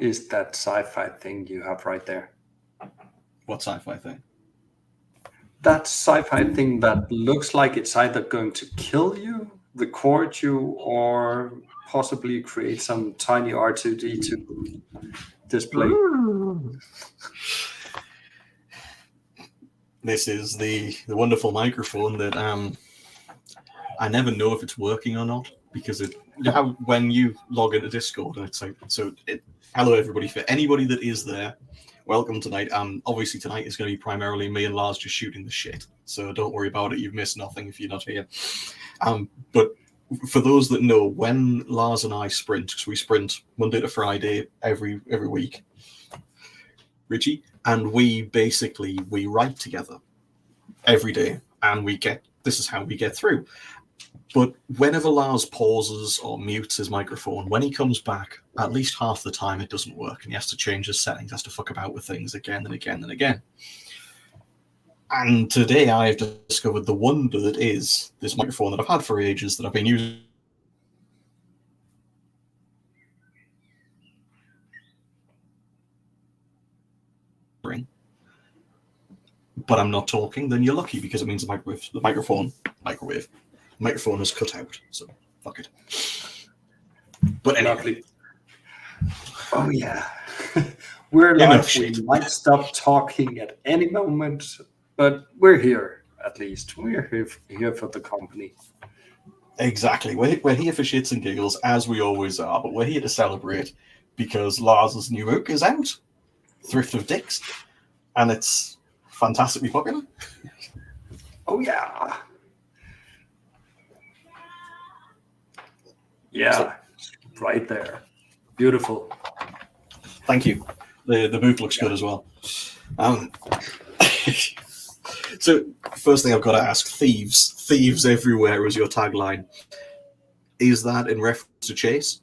is that sci-fi thing you have right there? What sci-fi thing? That sci-fi thing that looks like it's either going to kill you, record you, or possibly create some tiny R2D2 display. This is the wonderful microphone that I never know if it's working or not, because when you log into Discord and it's like, hello everybody, for anybody that is there, welcome tonight. Obviously tonight is going to be primarily me and Lars just shooting the shit, so don't worry about it. You've missed nothing if you're not here. But for those that know, when Lars and I sprint, because we sprint Monday to Friday every week, Richie, and we write together every day, and this is how we get through. But whenever Lars pauses or mutes his microphone, when he comes back, at least half the time it doesn't work, and he has to change his settings, has to fuck about with things again and again and again. And today I have discovered the wonder that is this microphone that I've had for ages, that I've been using. But I'm not talking, then you're lucky, because it means the microphone has cut out. So fuck it. But anyway. Lovely. Oh yeah. We're live. We might stop talking at any moment, but we're here at least. We're here for the company. Exactly. We're here for shits and giggles, as we always are, but we're here to celebrate because Lars's new book is out, Thrift of Dicks, and it's fantastically popular. Oh yeah. Yeah, right there. Beautiful. Thank you. The book looks good as well. So first thing I've got to ask, thieves everywhere was your tagline. Is that in reference to Chase?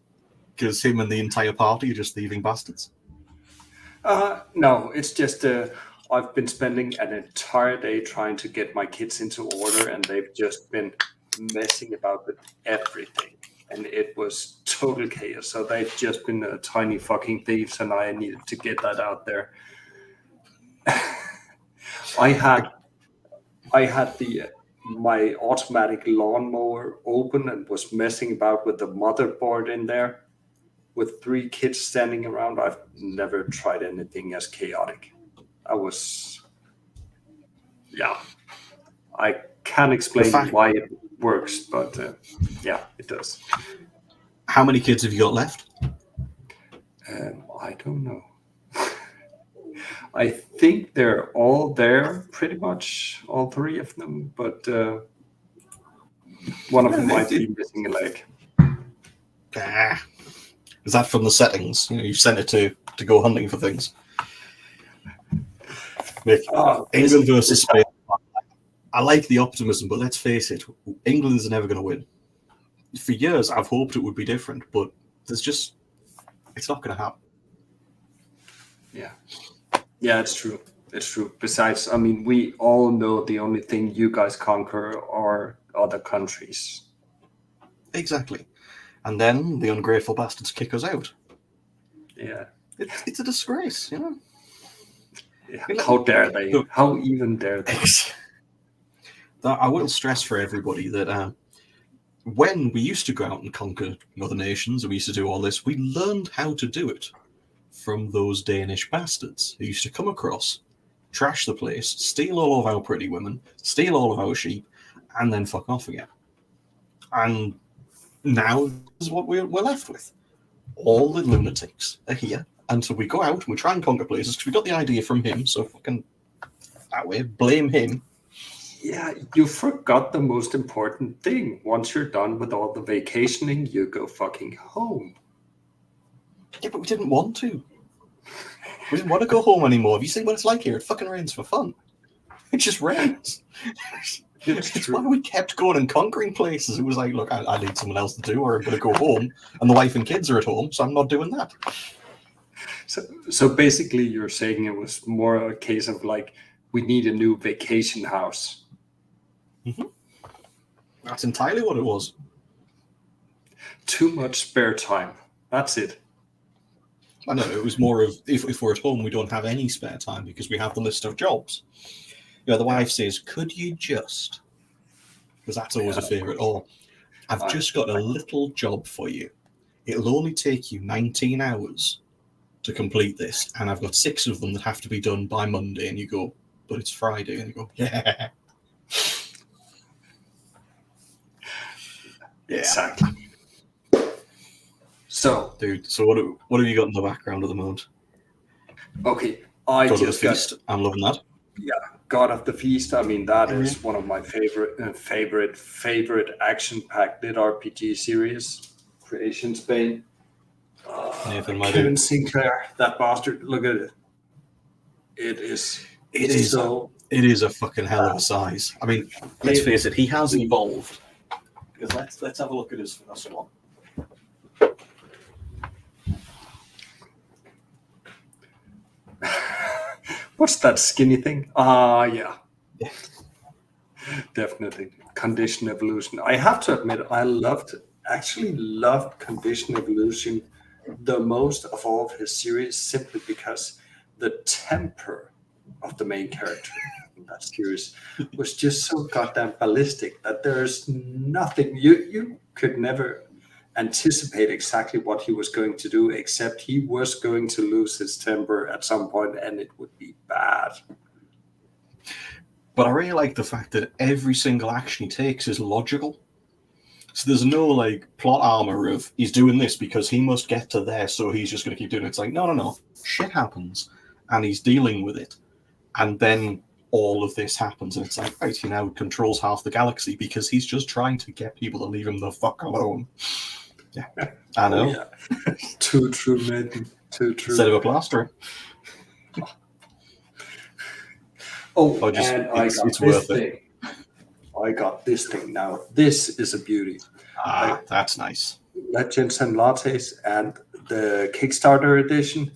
Because him and the entire party are just thieving bastards? No, it's just I've been spending an entire day trying to get my kids into order, and they've just been messing about with everything. And it was total chaos. So they've just been tiny fucking thieves, and I needed to get that out there. I had my automatic lawnmower open and was messing about with the motherboard in there with 3 kids standing around. I've never tried anything as chaotic. I can't explain why it works, but yeah, it does. How many kids have you got left? I don't know. I think they're all there, pretty much all 3 of them, but one of them might be missing a leg. Is that from the settings? You've sent it to go hunting for things. England versus Spain. I like the optimism, but let's face it, England's never going to win. For years, I've hoped it would be different, but it's not going to happen. Yeah, it's true. It's true. Besides, I mean, we all know the only thing you guys conquer are other countries. Exactly. And then the ungrateful bastards kick us out. Yeah. It's a disgrace, you know? Yeah. How dare they? How even dare they? I will stress for everybody that when we used to go out and conquer other nations, and we used to do all this, we learned how to do it from those Danish bastards who used to come across, trash the place, steal all of our pretty women, steal all of our sheep, and then fuck off again. And now this is what we're left with. All the lunatics are here, and so we go out and we try and conquer places because we got the idea from him, so fucking that way, blame him. Yeah, you forgot the most important thing. Once you're done with all the vacationing, you go fucking home. Yeah, but we didn't want to. We didn't want to go home anymore. Have you seen what it's like here? It fucking rains for fun. It just rains. It's why we kept going and conquering places. It was like, look, I need someone else to do, or I'm going to go home, and the wife and kids are at home, so I'm not doing that. So basically, you're saying it was more a case of like, we need a new vacation house. Mm-hmm. That's entirely what it was. Too much spare time. That's it. I know it was more of if we're at home, we don't have any spare time because we have the list of jobs. You know, the wife says, "Could you just?" Because that's always a favourite. Or I've just got a little job for you. It'll only take you 19 hours to complete this, and I've got 6 of them that have to be done by Monday. And you go, but it's Friday, and you go, yeah. Exactly. So, dude, so what have you got in the background at the moment? Okay, I God just of the Feast. I'm loving that. Yeah, God of the Feast. I mean, that is one of my favorite action-packed lit RPG series. Creation Spain. Nathan, Kevin Sinclair, that bastard. Look at it. It is a fucking hell of a size. I mean, let's face it, he has evolved. Because let's have a look at his first one. What's that skinny thing? Yeah. Definitely. Condition Evolution. I have to admit, I actually loved Condition Evolution the most of all of his series, simply because the temper of the main character in that series was just so goddamn ballistic that there's nothing you could never anticipate exactly what he was going to do, except he was going to lose his temper at some point and it would be bad. But I really like the fact that every single action he takes is logical. So there's no like plot armor of he's doing this because he must get to there, so he's just going to keep doing it. It's like, no. Shit happens and he's dealing with it. And then all of this happens and it's like, right, he now controls half the galaxy because he's just trying to get people to leave him the fuck alone. Yeah, I know. Oh, yeah. Too true, man. Too true. Instead of a plaster. And I got this thing. I got this thing now. This is a beauty. That's nice. Legends and Lattes and the Kickstarter edition.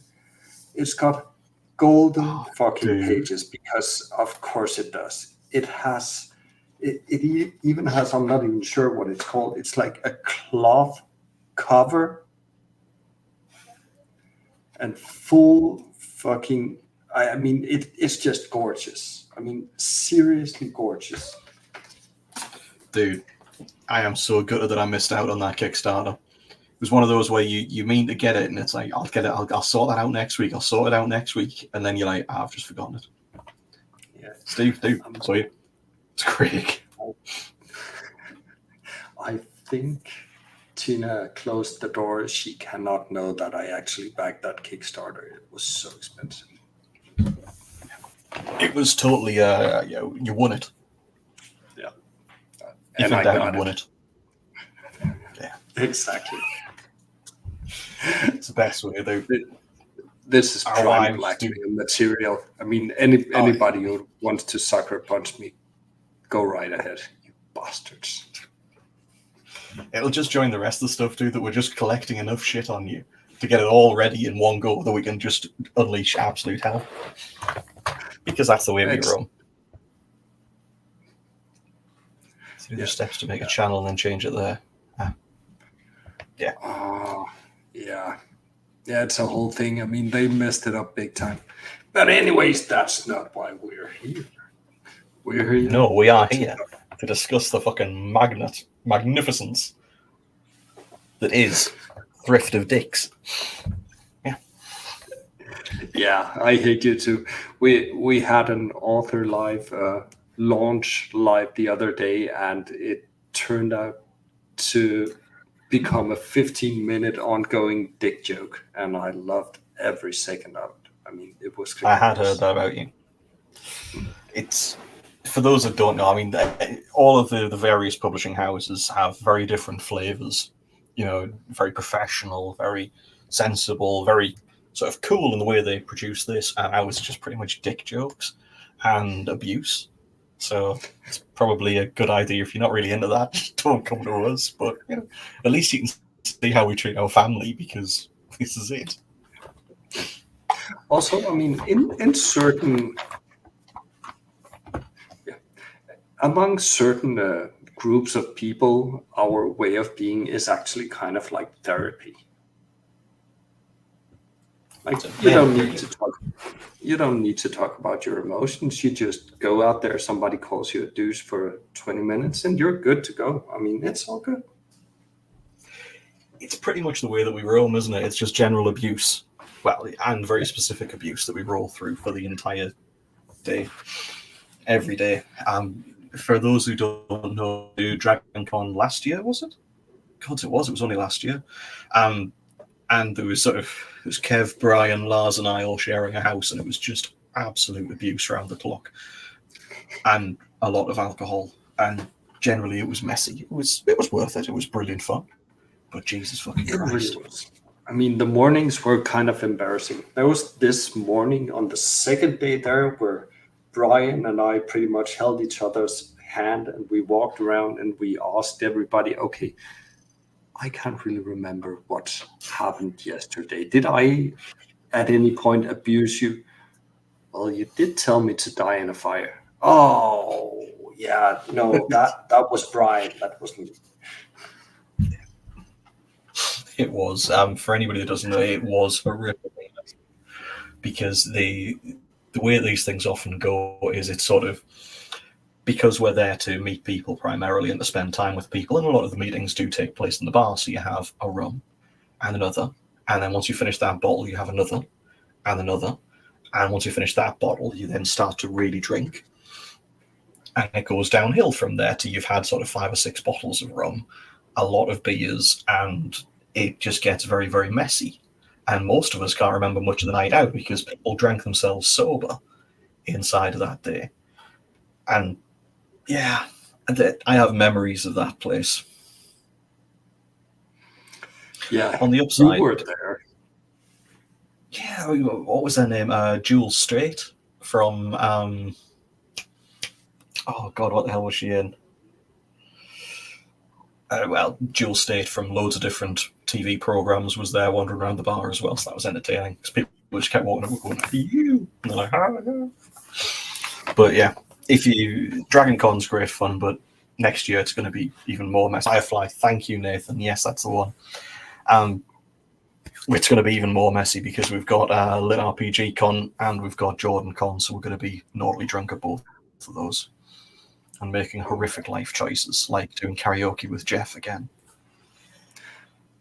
It's got golden pages because, of course, it does. It has. It even has. I'm not even sure what it's called. It's like a cloth cover and full fucking. I mean, it's just gorgeous. I mean, seriously gorgeous. Dude, I am so gutted that I missed out on that Kickstarter. It was one of those where you mean to get it, and it's like, I'll get it, I'll sort that out next week, and then you're like, I've just forgotten it. Yeah. Steve, saw you. It's Craig. I think Tina closed the door. She cannot know that I actually backed that Kickstarter. It was so expensive. It was totally, you won it. Yeah. And I got won it. Yeah. Exactly. It's the best way. This is prime blackmail material. I mean, anybody who wants to sucker punch me, go right ahead, you bastards. It'll just join the rest of the stuff, dude, that we're just collecting enough shit on you to get it all ready in one go that we can just unleash absolute hell. Because that's the way we run. So there's steps to make a channel and then change it there. Yeah. Yeah. Yeah, it's a whole thing. I mean, they messed it up big time. But anyways, that's not why we're here. We're here. No, we are here to discuss the fucking magnificence that is Thrift of Dicks. Yeah. Yeah, I hate you too. We had an author live launch live the other day, and it turned out to become a 15-minute ongoing dick joke, and I loved every second of it. I mean, it was I had heard that about you. It's, for those that don't know, I mean, all of the various publishing houses have very different flavors. You know, very professional, very sensible, very sort of cool in the way they produce this, and ours just pretty much dick jokes and abuse. So it's probably a good idea if you're not really into that, don't come to us. But you know, at least you can see how we treat our family, because this is it. Also, I mean, in certain, among certain groups of people, our way of being is actually kind of like therapy. Like So, you yeah, don't very need good. to talk. You don't need to talk about your emotions. You just go out there. Somebody calls you a douche for 20 minutes, and you're good to go. I mean, it's all good. It's pretty much the way that we roam, isn't it? It's just general abuse. Well, and very specific abuse that we roll through for the entire day, every day. For those who don't know, Dragon Con last year, was it? God, it was. It was only last year. Um, and there was Kev, Brian, Lars, and I all sharing a house, and it was just absolute abuse around the clock, and a lot of alcohol, and generally it was messy. It was worth it. It was brilliant fun, but Jesus fucking It really Christ, was. I mean, the mornings were kind of embarrassing. There was this morning on the second day there where Brian and I pretty much held each other's hand and we walked around and we asked everybody, okay, I can't really remember what happened yesterday. Did I at any point abuse you? Well, you did tell me to die in a fire. Oh, yeah, no, that was Brian. That was me. it was. For anybody that doesn't know, it was horrific because the way these things often go is it's sort of because we're there to meet people primarily and to spend time with people, and a lot of the meetings do take place in the bar. So you have a rum and another, and then once you finish that bottle, you have another and another, and once you finish that bottle, you then start to really drink, and it goes downhill from there till you've had sort of 5 or 6 bottles of rum, a lot of beers, and it just gets very, very messy. And most of us can't remember much of the night out because people drank themselves sober inside of that day. And yeah, I have memories of that place. Yeah, On the you upside, were there. yeah, what was her name? Jules Strait from oh god, what the hell was she in? Well, Jules Strait from loads of different TV programs was there wandering around the bar as well, so that was entertaining because people just kept walking up and going, "You," and they're like, "Ah." But yeah, if you Dragon Con's great fun, but next year it's going to be even more mess. Firefly, thank you, Nathan. Yes, that's the one. Um, it's going to be even more messy because we've got Lit RPG Con and we've got Jordan Con, so we're going to be naughtily drunk at both of those and making horrific life choices, like doing karaoke with Jeff again.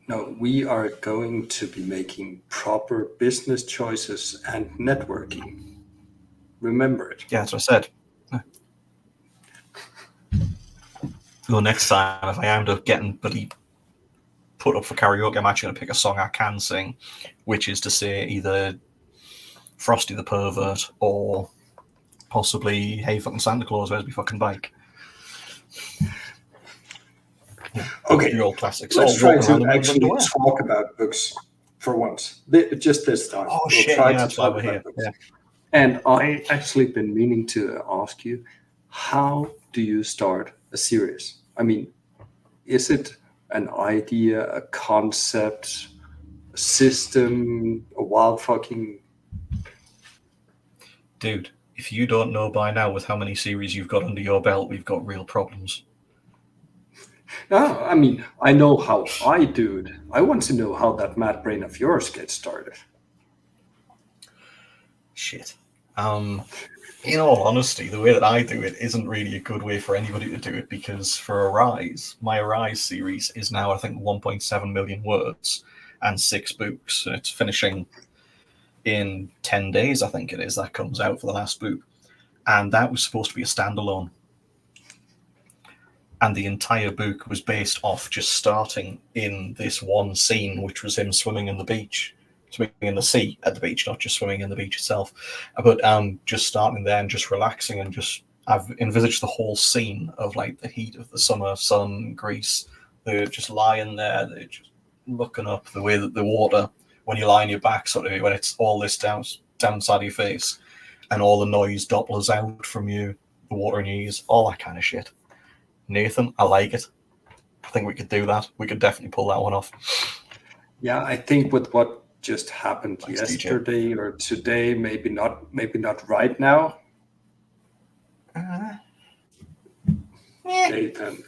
No, we are going to be making proper business choices and networking. Remember it. Yeah, that's what I said. Well, next time, if I end up getting bloody put up for karaoke, I'm actually going to pick a song I can sing, which is to say either Frosty the Pervert or possibly Hey Fucking Santa Claus, Where's My Fucking Bike? Okay, The old classics. let's All try walking around to the room actually underwear. talk about books for once. Just this time. Oh We'll shit, try yeah, to that's why talk we're about here. books. Yeah. And I actually been meaning to ask you, how do you start a series? I mean, is it an idea, a concept, a system, a wild fucking. Dude, if you don't know by now with how many series you've got under your belt, we've got real problems. No, I mean, I know how I do it. I want to know how that mad brain of yours gets started. Shit. In all honesty, the way that I do it isn't really a good way for anybody to do it because for Arise, my Arise series is now, I think, 1.7 million words and 6 books. It's finishing in 10 days, I think it is, that comes out for the last book. And that was supposed to be a standalone. And the entire book was based off just starting in this one scene, which was him swimming in the beach, swimming in the sea at the beach, not just swimming in the beach itself. But just starting there and just relaxing and just I've envisaged the whole scene of like the heat of the summer sun, Greece. They're just lying there, they're just looking up the way that the water, when you lie on your back, sort of when it's all this downside of your face, and all the noise dopplers out from you, the water in your ears, all that kind of shit. Nathan, I like it. I think we could do that. We could definitely pull that one off. Yeah, I think with what just happened Thanks, DJ. yesterday or today, maybe not right now, Yeah. Nathan.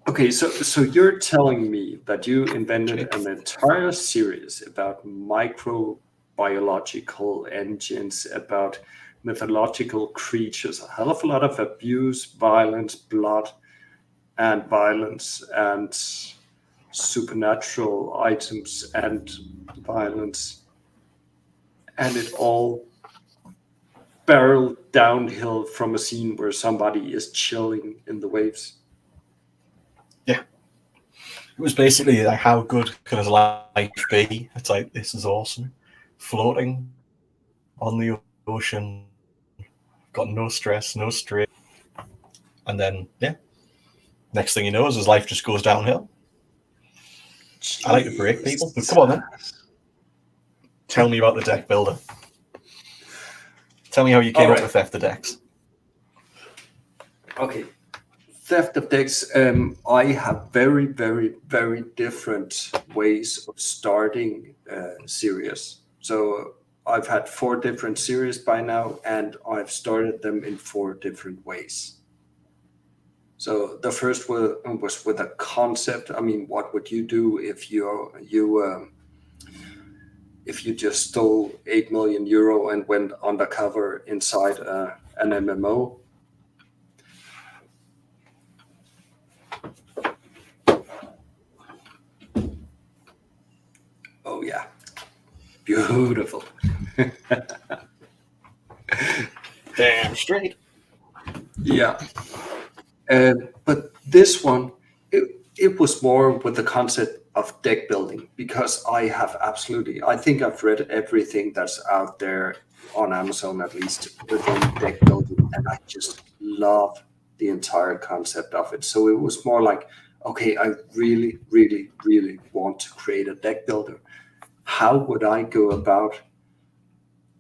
Okay, so you're telling me that you invented Shit. an entire series about microbiological engines, about mythological creatures, a hell of a lot of abuse, violence, blood, and violence, and supernatural items and violence, and it all barreled downhill from a scene where somebody is chilling in the waves. Yeah. It was basically like, how good can his life be? It's like, this is awesome. Floating on the ocean, got no stress, no strain. And then, yeah, next thing you know is his life just goes downhill. I like to break people, but come Jesus. on then. Tell me about the deck builder. Tell me how you All came up right. with Theft of Decks. Okay. Theft of decks. I have very, very, very different ways of starting series. So I've had 4 different series by now, and I've started them in 4 different ways. So the first was with a concept. I mean, what would you do if you just stole 8 million euro and went undercover inside an MMO? Oh yeah, beautiful. Damn straight. Yeah, but this one, it was more with the concept of deck building because I think I've read everything that's out there on Amazon at least within deck building, and I just love the entire concept of it. So it was more like, okay, I really, really, really want to create a deck builder. How would I go about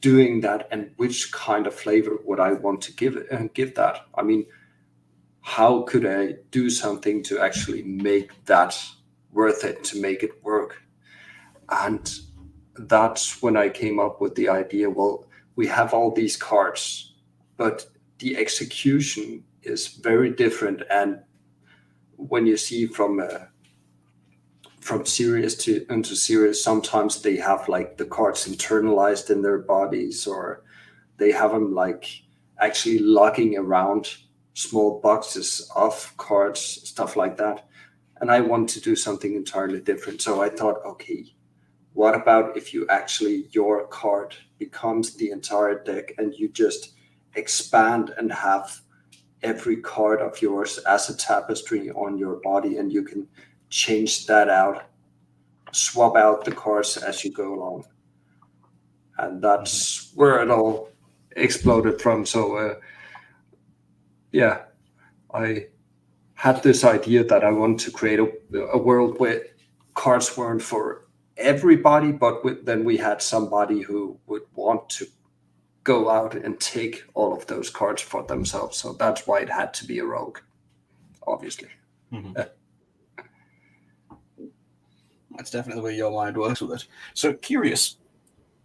doing that, and which kind of flavor would I want to give it and give that? I mean, how could I do something to actually make that worth it, to make it work? And that's when I came up with the idea, well, we have all these cards, but the execution is very different. And when you see from series to into series, sometimes they have like the cards internalized in their bodies, or they have them like actually lugging around small boxes of cards, stuff like that. And I want to do something entirely different. So I thought, okay, what about if you actually, your card becomes the entire deck and you just expand and have every card of yours as a tapestry on your body, and you can change that out, swap out the cards as you go along. And that's where it all exploded from. So, yeah, I had this idea that I want to create a world where cards weren't for everybody, but then we had somebody who would want to go out and take all of those cards for themselves. So that's why it had to be a rogue, obviously. Mm-hmm. That's definitely the way your mind works with it. So curious,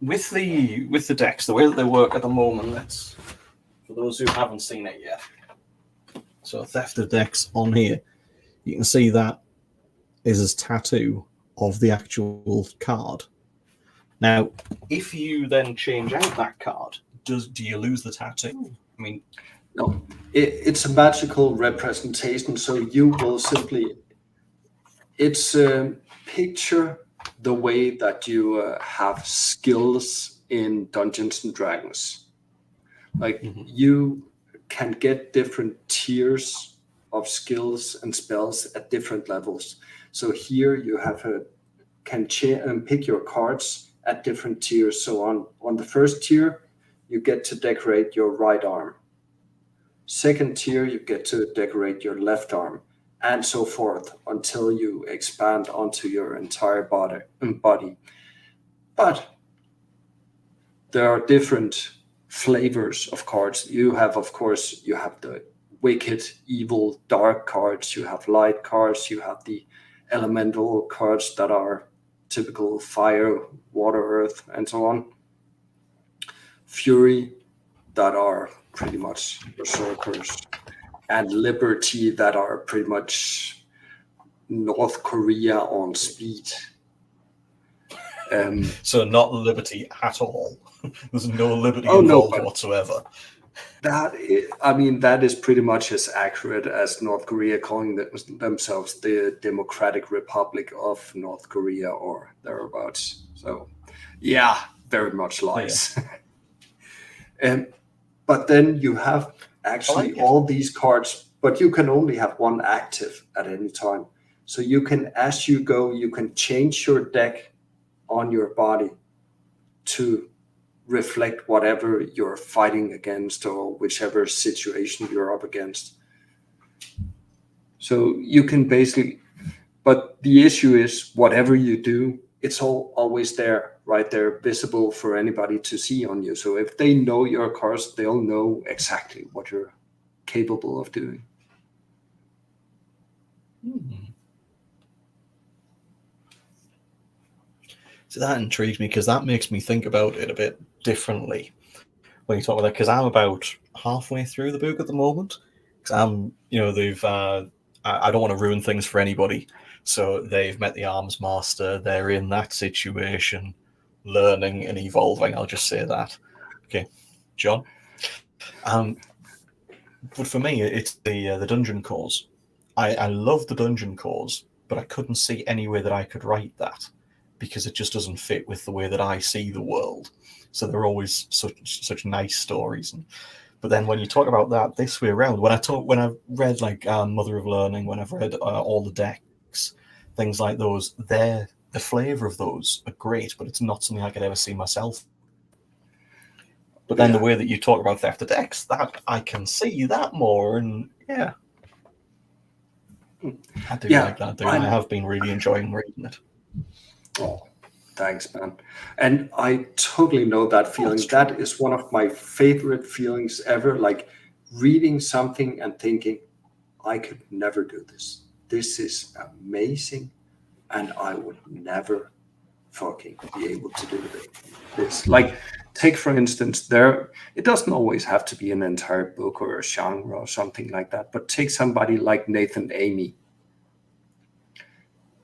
with the decks, the way that they work at the moment, let's, for those who haven't seen it yet. So Theft of Decks on here, you can see that is a tattoo of the actual card. Now, if you then change out that card, do you lose the tattoo? I mean, no, it's a magical representation. So you will simply, it's a picture the way that you have skills in Dungeons and Dragons. Like you can get different tiers of skills and spells at different levels. So here you have pick your cards at different tiers. So on the first tier, you get to decorate your right arm. Second tier, you get to decorate your left arm, and so forth until you expand onto your entire body. But there are different flavors of cards. You have, of course, you have the wicked, evil, dark cards. You have light cards. You have the elemental cards that are typical fire, water, earth, and so on. Fury, that are pretty much berserkers, and liberty, that are pretty much North Korea on speed. So not liberty at all. There's no liberty Oh no, involved but whatsoever. I mean, that is pretty much as accurate as North Korea calling themselves the Democratic Republic of North Korea or thereabouts. So, yeah, very much Yeah, lies. And but then you have I actually like it. all these cards, but you can only have one active at any time. So you can, as you go, you can change your deck on your body to reflect whatever you're fighting against or whichever situation you're up against. So you can basically, but the issue is whatever you do, it's all always there, right there, visible for anybody to see on you. So if they know your cards, they'll know exactly what you're capable of doing. So that intrigues me because that makes me think about it a bit differently when you talk about that. Because I'm about halfway through the book at the moment. Because they've. I don't want to ruin things for anybody. So they've met the arms master. They're in that situation, learning and evolving. I'll just say that. Okay, John. Um, but for me, it's the dungeon cores. I love the dungeon cores, but I couldn't see any way that I could write that because it just doesn't fit with the way that I see the world. So they're always such nice stories. But then when you talk about that this way around, when I've read like Mother of Learning, when I've read all the decks, things like those, the flavor of those are great, but it's not something I could ever see myself. But then the Yeah. way that you talk about Theft of Decks, that I can see that more, and yeah, I do Yeah. like that. I I'm, have been really enjoying reading it. oh, thanks, man. And I totally know that Oh, it's feeling. true. That is one of my favorite feelings ever. Like reading something and thinking, I could never do this. This is amazing. And I would never fucking be able to do this. Like, take for instance, there, it doesn't always have to be an entire book or a genre or something like that, but take somebody like Nathan Amy.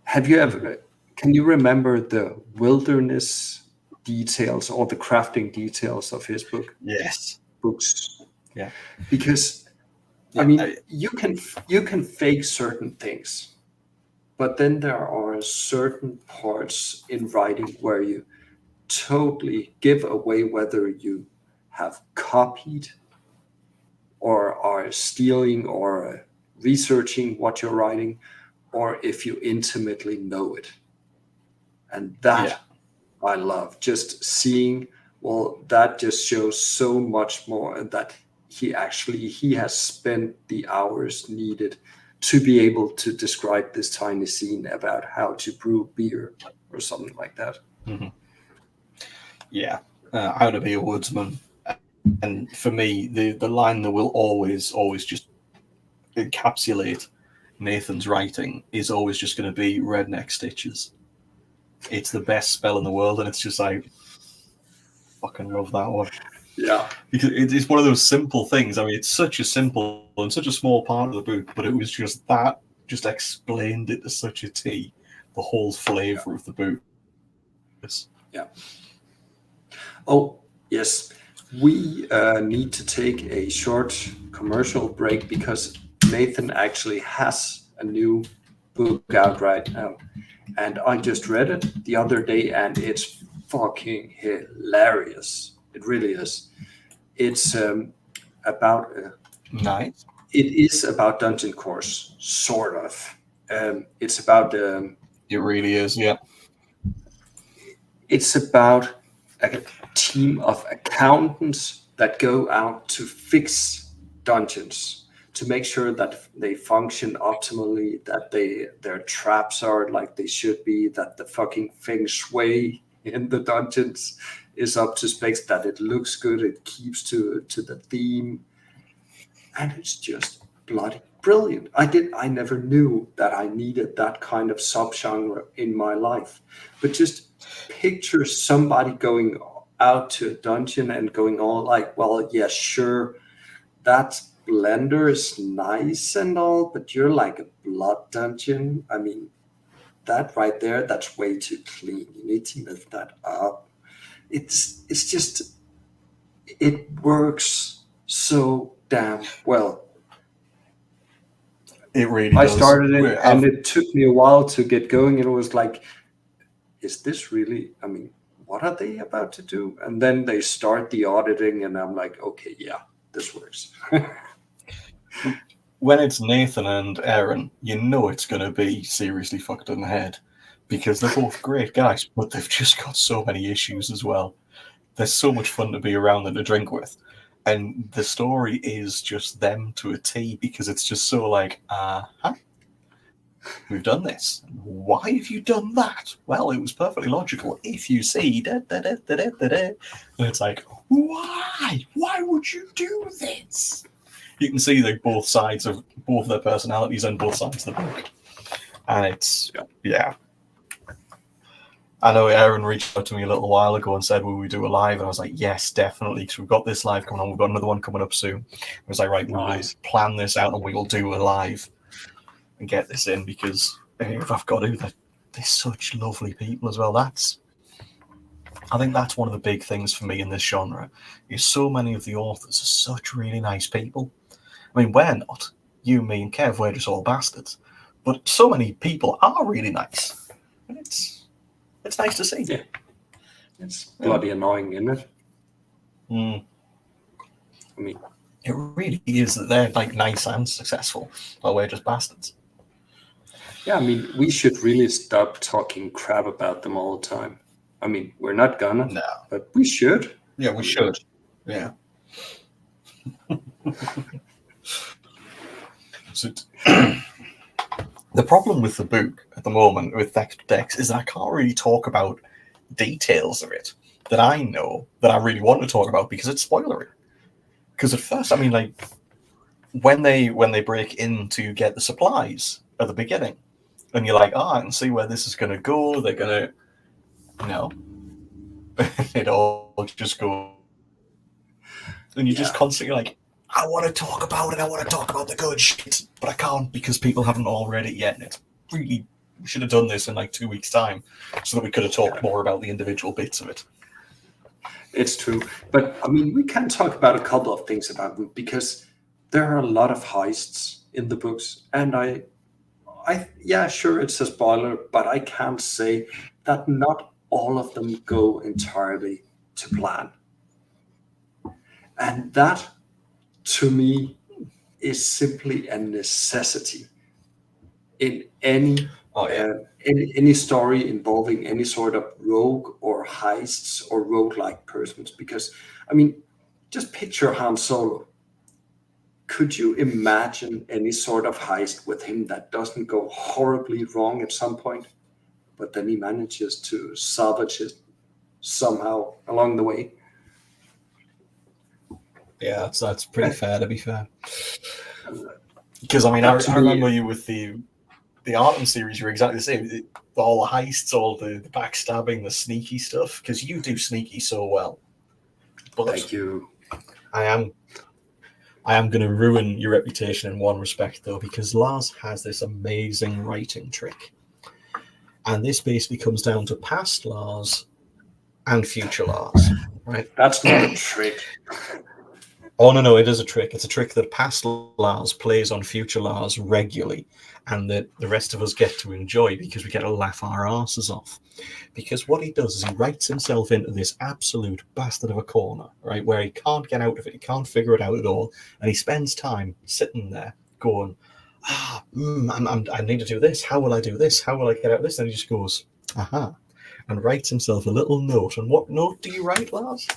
Have you ever, can you remember the wilderness details or the crafting details of his Yes. books? Yeah. Because I Yeah. mean, you can fake certain things, but then there are certain parts in writing where you totally give away whether you have copied or are stealing or researching what you're writing, or if you intimately know it. And Yeah. that I love just seeing, well, that just shows so much more that he has spent the hours needed to be able to describe this tiny scene about how to brew beer or something like that. Mm-hmm. Yeah. How to be a woodsman. And for me, the line that will always just encapsulate Nathan's writing is always just going to be redneck stitches. It's the best spell in the world, and it's just like fucking love that one Yeah. because it's one of those simple things. I mean, it's such a simple and such a small part of the book, but it was just that just explained it to such a T. The whole flavor of the book. Yes. Yeah. Oh, yes. We need to take a short commercial break because Nathan actually has a new book out right now. And I just read it the other day and it's fucking hilarious. It really is. It's about, Nice. it is about Dungeon Course, sort of. It's about It really is. Yeah. it's about a team of accountants that go out to fix dungeons to make sure that they function optimally, that their traps are like they should be, that the fucking feng shui in the dungeons is up to specs, that it looks good, it keeps to the theme, and it's just bloody brilliant. I never knew that I needed that kind of subgenre in my life, but just picture somebody going out to a dungeon and going all like, well, yeah, sure, that Blender is nice and all, but you're like a blood dungeon. I mean, that right there, that's way too clean. You need to lift that up. It's just it works so damn well. It really I does. started it and it took me a while to get going, and it was like, is this really, I mean, what are they about to do? And then they start the auditing, and I'm like, okay, yeah, this works. When it's Nathan and Aaron, you know it's going to be seriously fucked in the head because they're both great guys, but they've just got so many issues as well. They're so much fun to be around and to drink with. And the story is just them to a T because it's just so like, we've done this. Why have you done that? Well, it was perfectly logical. If you see, da, da, da, da, da, da, da. And it's like, why? Why would you do this? You can see like both sides of both their personalities and both sides of the book. And it's, yeah. I know Aaron reached out to me a little while ago and said, will we do a live? And I was like, yes, definitely, because we've got this live coming on. We've got another one coming up soon. I was like, right, we'll plan this out and we will do a live and get this in because if I've got to, they're such lovely people as well. I think that's one of the big things for me in this genre is so many of the authors are such really nice people. I mean, we're not. You, me, and Kev, we're just all bastards. But so many people are really nice. And it's nice to see. Yeah. It's bloody annoying, isn't it? Mm. I mean, it really is that they're like nice and successful, while we're just bastards. Yeah, I mean, we should really stop talking crap about them all the time. I mean, we're not gonna, but we should. Yeah, we should. Yeah. So the problem with the book at the moment with Dex is that I can't really talk about details of it that I know that I really want to talk about because it's spoilery. Because at first, I mean, like when they break in to get the supplies at the beginning, and you're like, I can see where this is going to go. They're going to, it all just goes, and you're just constantly like, I want to talk about it. I want to talk about the good shit, but I can't because people haven't all read it yet. And it's really, we should have done this in like 2 weeks' time so that we could have talked more about the individual bits of it. It's true. But I mean, we can talk about a couple of things about them because there are a lot of heists in the books. And yeah, sure, it's a spoiler, but I can't say that not all of them go entirely to plan. And that, to me, is simply a necessity in any any story involving any sort of rogue or heists or roguelike persons. Because, I mean, just picture Han Solo. Could you imagine any sort of heist with him that doesn't go horribly wrong at some point, but then he manages to salvage it somehow along the way? Yeah, that's pretty fair, to be fair. Because, I mean, I remember you with the Arkham series, you're exactly the same. All the heists, all the backstabbing, the sneaky stuff, because you do sneaky so well. But thank you. I am going to ruin your reputation in one respect, though, because Lars has this amazing writing trick. And this basically comes down to past Lars and future Lars, right? That's not a trick. Oh, no, it is a trick. It's a trick that past Lars plays on future Lars regularly and that the rest of us get to enjoy because we get to laugh our asses off. Because what he does is he writes himself into this absolute bastard of a corner, right, where he can't get out of it, he can't figure it out at all, and he spends time sitting there going, I need to do this, how will I do this, how will I get out of this? And he just goes, and writes himself a little note. And what note do you write, Lars?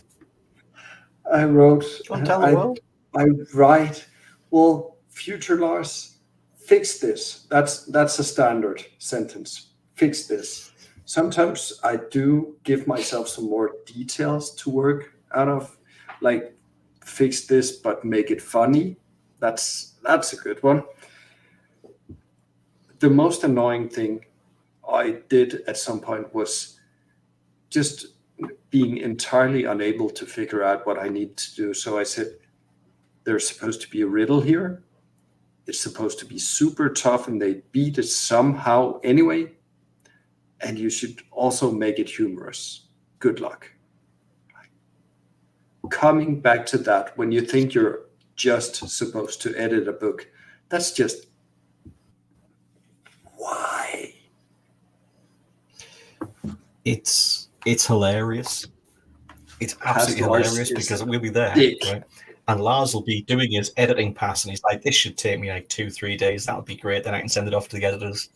I wrote, tell the world. I write, well, future Lars, fix this. That's a standard sentence. Fix this. Sometimes I do give myself some more details to work out of, like fix this, but make it funny. That's a good one. The most annoying thing I did at some point was just being entirely unable to figure out what I need to do. So I said, there's supposed to be a riddle here. It's supposed to be super tough and they beat it somehow anyway. And you should also make it humorous. Good luck. Coming back to that, when you think you're just supposed to edit a book, that's just why. It's hilarious. It's absolutely Past Lars hilarious is because we'll be there, dick. right? And Lars will be doing his editing pass, and he's like, "This should take me like 2-3 days. That would be great. Then I can send it off to the editors."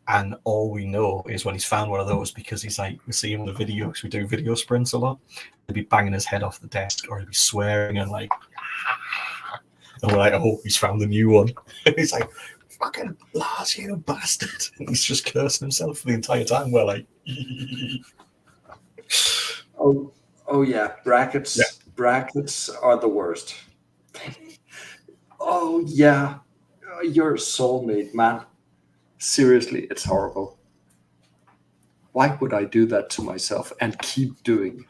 And all we know is when he's found one of those, because he's like, we see him in the video, because we do video sprints a lot. He'll be banging his head off the desk, or he'll be swearing and like, and we're like, "Oh, he's found the new one." And he's like, "Fucking Lars, you bastard!" And he's just cursing himself for the entire time. We're like, Oh yeah, brackets. Yeah. Brackets are the worst. Oh yeah, you're a soulmate, man. Seriously, it's horrible. Why would I do that to myself and keep doing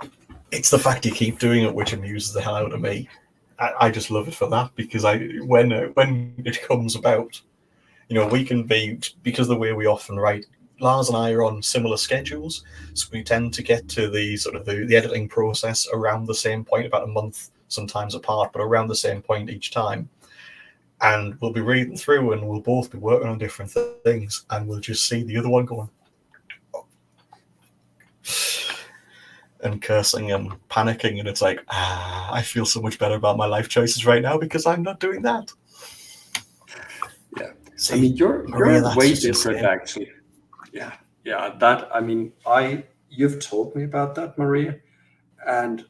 it? It's the fact you keep doing it which amuses the hell out of me. I just love it for that, because when it comes about, we can be, because of the way we often write, Lars and I are on similar schedules, so we tend to get to the sort of the editing process around the same point, about a month sometimes apart, but around the same point each time. And we'll be reading through and we'll both be working on different things, and we'll just see the other one going and cursing and panicking, and it's like, I feel so much better about my life choices right now because I'm not doing that. Yeah. See, I mean, you're Maria, way just different, insane. actually. Yeah. That, I mean, you've told me about that, Maria, and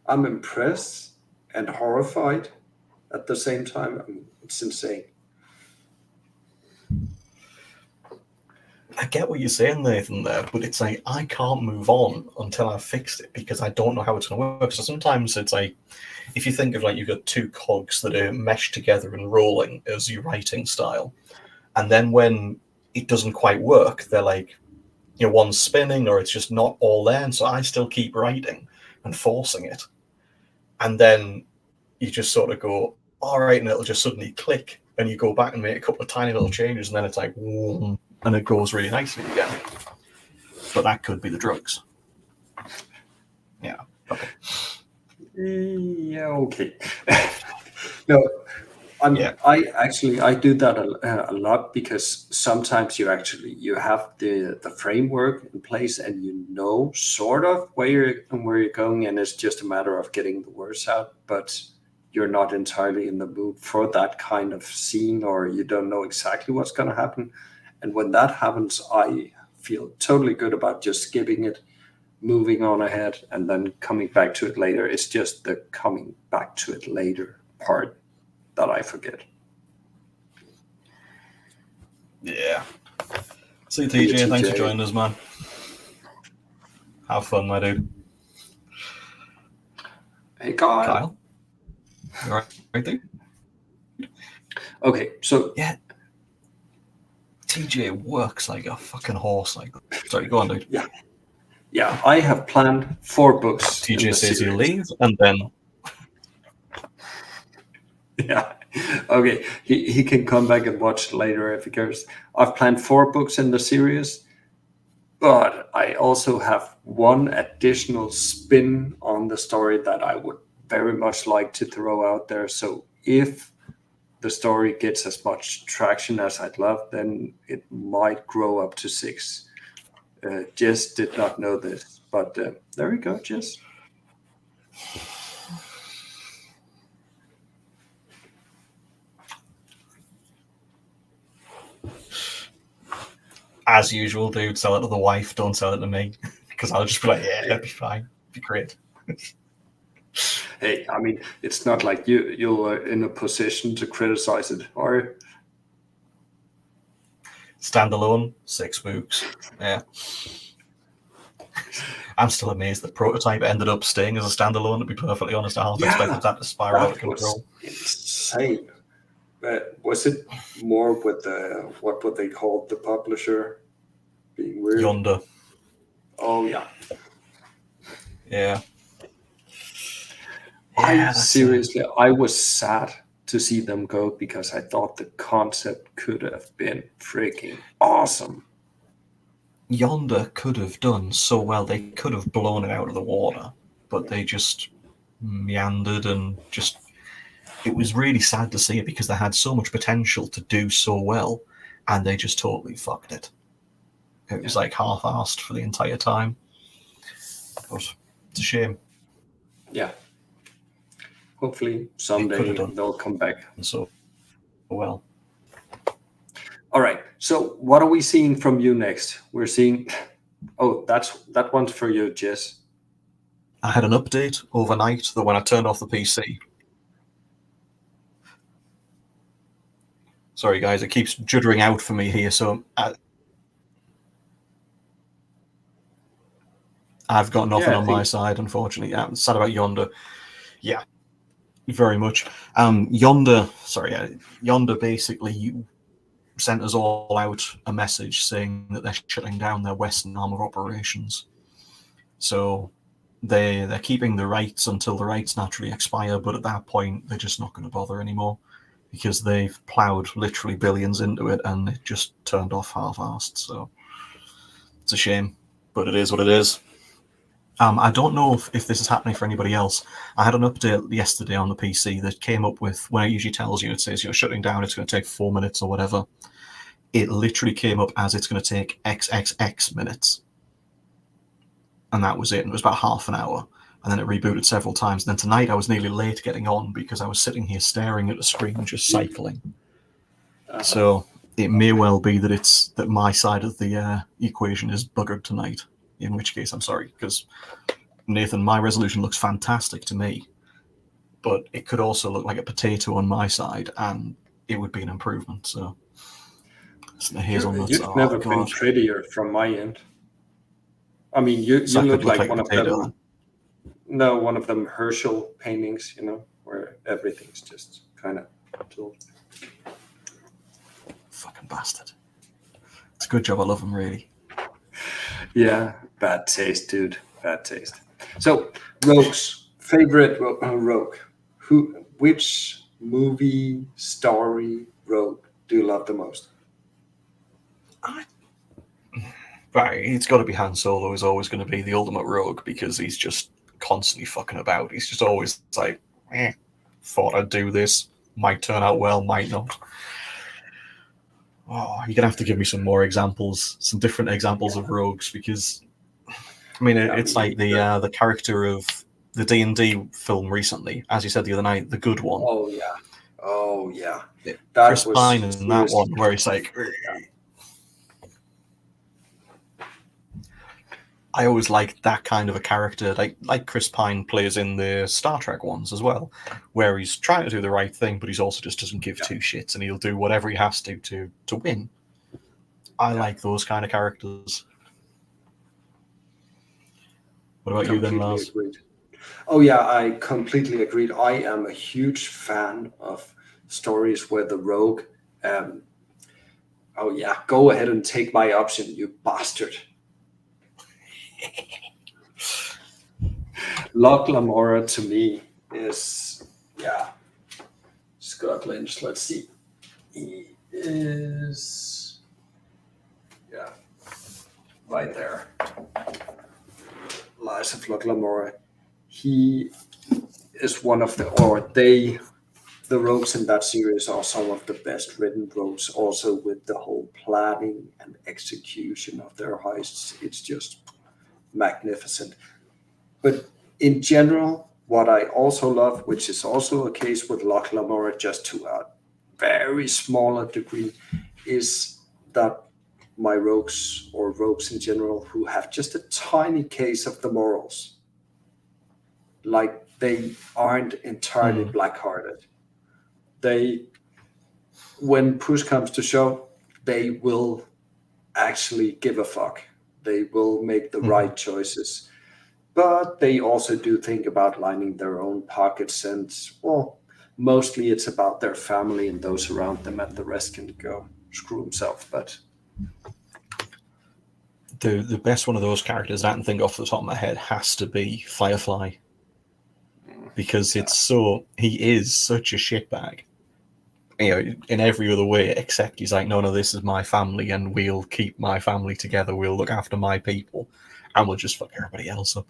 I'm impressed and horrified at the same time. I mean, it's insane. I get what you're saying, Nathan, there, but it's like, I can't move on until I've fixed it because I don't know how it's going to work. So sometimes it's like, if you think of like you've got two cogs that are meshed together and rolling as your writing style, and then when it doesn't quite work, they're like, one's spinning or it's just not all there. And so I still keep writing and forcing it. And then you just sort of go, all right, and it'll just suddenly click, and you go back and make a couple of tiny little changes, and then it's like, and it goes really nicely again. But that could be the drugs. Yeah. Okay. Yeah, okay. No, Yeah. I do that a lot, because sometimes you have the framework in place and sort of where you're going, and it's just a matter of getting the words out, but you're not entirely in the mood for that kind of scene, or you don't know exactly what's going to happen. And when that happens, I feel totally good about just skipping it, moving on ahead, and then coming back to it later. It's just the coming back to it later part that I forget. Yeah. See you, See you, TJ. Thanks for TJ. joining us, man. Have fun, my dude. Hey, Kyle. Kyle? You all right there? Okay, so Yeah. TJ works like a fucking horse. Sorry, go on, dude. Yeah, I have planned 4 books. TJ says he'll leave, and then Yeah. Okay. He can come back and watch later if he cares. I've planned 4 books in the series, but I also have one additional spin on the story that I would very much like to throw out there. So if the story gets as much traction as I'd love, then it might grow up to 6. Jess did not know this, but there we go, Jess. as usual, dude, sell it to the wife, don't sell it to me. Because I'll just be like, yeah, that'd be fine. It'd be great. Hey, I mean, it's not like you're in a position to criticize it, are you? Standalone, 6 books. Yeah. I'm still amazed that Prototype ended up staying as a standalone, to be perfectly honest. I half expected that to spiral out of control. Insane. Was it more with what would they call the publisher being weird? Yonder. Oh, yeah. Yeah. I was sad to see them go because I thought the concept could have been freaking awesome. Yonder could have done so well. They could have blown it out of the water, but they just meandered and just. It was really sad to see it because they had so much potential to do so well, and they just totally fucked it. It was like half-assed for the entire time. But it's a shame. Yeah. Hopefully someday they'll come back. So well. All right. So what are we seeing from you next? We're seeing. Oh, that one's for you, Jess. I had an update overnight that when I turned off the PC. Sorry, guys, it keeps juddering out for me here, so I've got nothing on my side, unfortunately. I'm sad about Yonder. Yeah, very much. Yonder basically sent us all out a message saying that they're shutting down their Western arm of operations. So they're keeping the rights until the rights naturally expire, but at that point, they're just not going to bother anymore because they've ploughed literally billions into it and it just turned off half-assed. So it's a shame, but it is what it is. I don't know if this is happening for anybody else. I had an update yesterday on the PC that came up with, when it usually tells you, it says, shutting down, it's going to take 4 minutes or whatever. It literally came up as it's going to take XXX minutes. And that was it. And it was about half an hour. And then it rebooted several times. And then tonight I was nearly late getting on because I was sitting here staring at the screen, just cycling. So it may well be that my side of the equation is buggered tonight. In which case, I'm sorry, because Nathan, my resolution looks fantastic to me, but it could also look like a potato on my side, and it would be an improvement. So, the hazelnuts. You've never been prettier from my end. I mean, you look like one of them. No, one of them Herschel paintings, where everything's just kind of tooled. Fucking bastard. It's a good job. I love him, really. Yeah, bad taste, dude. Bad taste. So, rogues, favorite rogue. Which movie, story, rogue do you love the most? Right, it's got to be Han Solo. Is always going to be the ultimate rogue because he's just constantly fucking about. He's just always like, thought I'd do this. Might turn out well, might not. Oh, you're gonna have to give me some more examples, some different examples of rogues, because I mean it's like the character of the D&D film recently, as you said the other night, the good one. Oh yeah. Chris Pine in that one where it's like. I always liked that kind of a character, like Chris Pine plays in the Star Trek ones as well, where he's trying to do the right thing, but he's also just doesn't give two shits, and he'll do whatever he has to win. I like those kind of characters. What about you then, Lars? Agreed. Oh yeah, I completely agreed. I am a huge fan of stories where the rogue, go ahead and take my option, you bastard. Locke Lamora to me is Scott Lynch. Let's see, he is right there. Lies of Locke Lamora. He is one of the rogues in that series are some of the best written rogues. Also with the whole planning and execution of their heists, it's just magnificent. But in general, what I also love, which is also a case with Locke Lamora, just to a very smaller degree, is that my rogues or rogues in general who have just a tiny case of the morals, like they aren't entirely black-hearted. They, when push comes to shove, they will actually give a fuck. They will make the right choices. But they also do think about lining their own pockets, and mostly it's about their family and those around them, and the rest can go screw himself. But the best one of those characters I can think off the top of my head has to be Firefly, because he is such a shitbag. In every other way, except he's like, no, this is my family, and we'll keep my family together. We'll look after my people, and we'll just fuck everybody else up.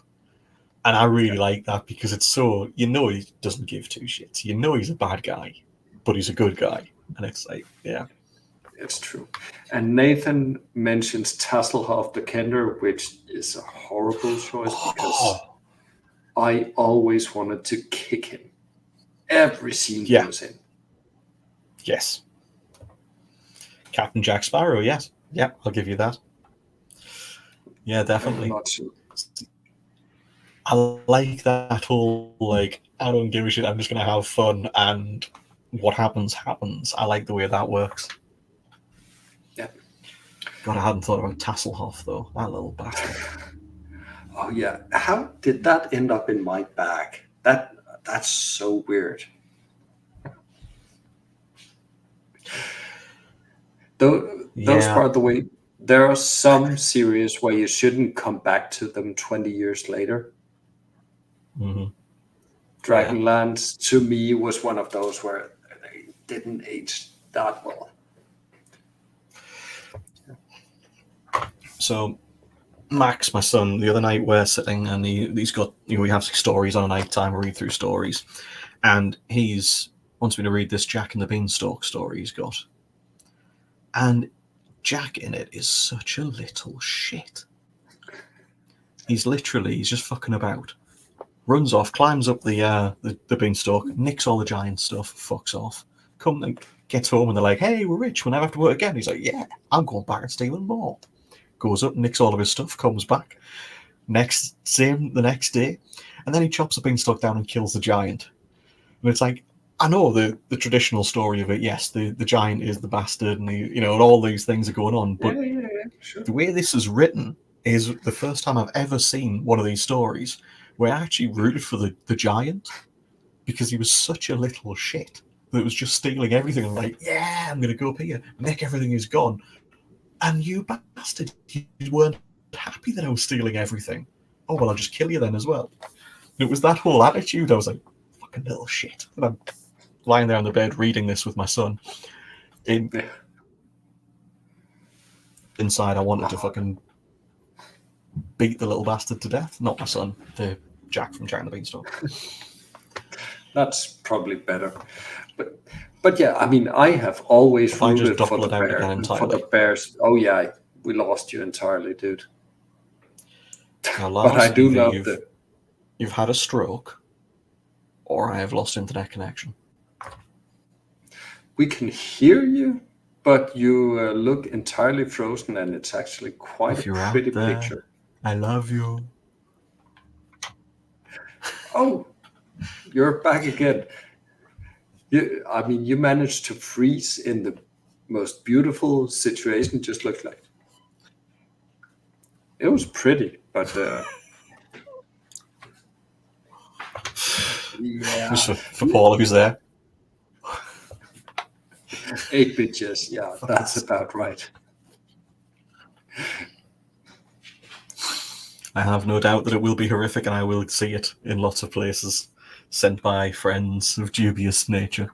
And I really like that because it's so, he doesn't give two shits. He's a bad guy, but he's a good guy, and it's like, yeah, it's true. And Nathan mentions Tasselhoff the Kender, which is a horrible choice because I always wanted to kick him every scene he was in. Yes. Captain Jack Sparrow, yes. Yeah, I'll give you that. Yeah, definitely. I like that whole, like, I don't give a shit, I'm just going to have fun, and what happens, happens. I like the way that works. Yeah. God, I hadn't thought about Tasselhoff, though. That little bastard. Oh, yeah. How did that end up in my bag? That's so weird. Those by the way, there are some series where you shouldn't come back to them 20 years later. Mm-hmm. Dragonlance, to me, was one of those where they didn't age that well. So, Max, my son, the other night we're sitting, and he's got, we have stories on a night time, read through stories, and he's wants me to read this Jack and the Beanstalk story he's got. And Jack in it is such a little shit. He's just fucking about. Runs off, climbs up the beanstalk, nicks all the giant stuff, fucks off. Gets home and they're like, hey, we're rich, we'll never have to work again. He's like, yeah, I'm going back and stealing more. Goes up, nicks all of his stuff, comes back. The next day. And then he chops the beanstalk down and kills the giant. And it's like, I know the traditional story of it. Yes, the giant is the bastard, and and all these things are going on. But sure. The way this is written is the first time I've ever seen one of these stories where I actually rooted for the giant, because he was such a little shit that was just stealing everything. I'm like, yeah, I'm gonna go up here, nick everything is gone, and you bastard, you weren't happy that I was stealing everything. Oh well, I'll just kill you then as well. And it was that whole attitude. I was like, fucking little shit. And I'm lying there on the bed reading this with my son. Inside, I wanted to fucking beat the little bastard to death. Not my son, the Jack from Jack and the Beanstalk. That's probably better. But yeah, I mean, I have always rooted for the Bears. Oh yeah, we lost you entirely, dude. Now, Lars, but I do love you've had a stroke, or I have lost internet connection. We can hear you, but you look entirely frozen, and it's actually quite a pretty picture. I love you. Oh, you're back again. You managed to freeze in the most beautiful situation. Just looked like it was pretty, but yeah. Just for Paul, who's there. 8 bitches, yeah, that's about right. I have no doubt that it will be horrific, and I will see it in lots of places, sent by friends of dubious nature.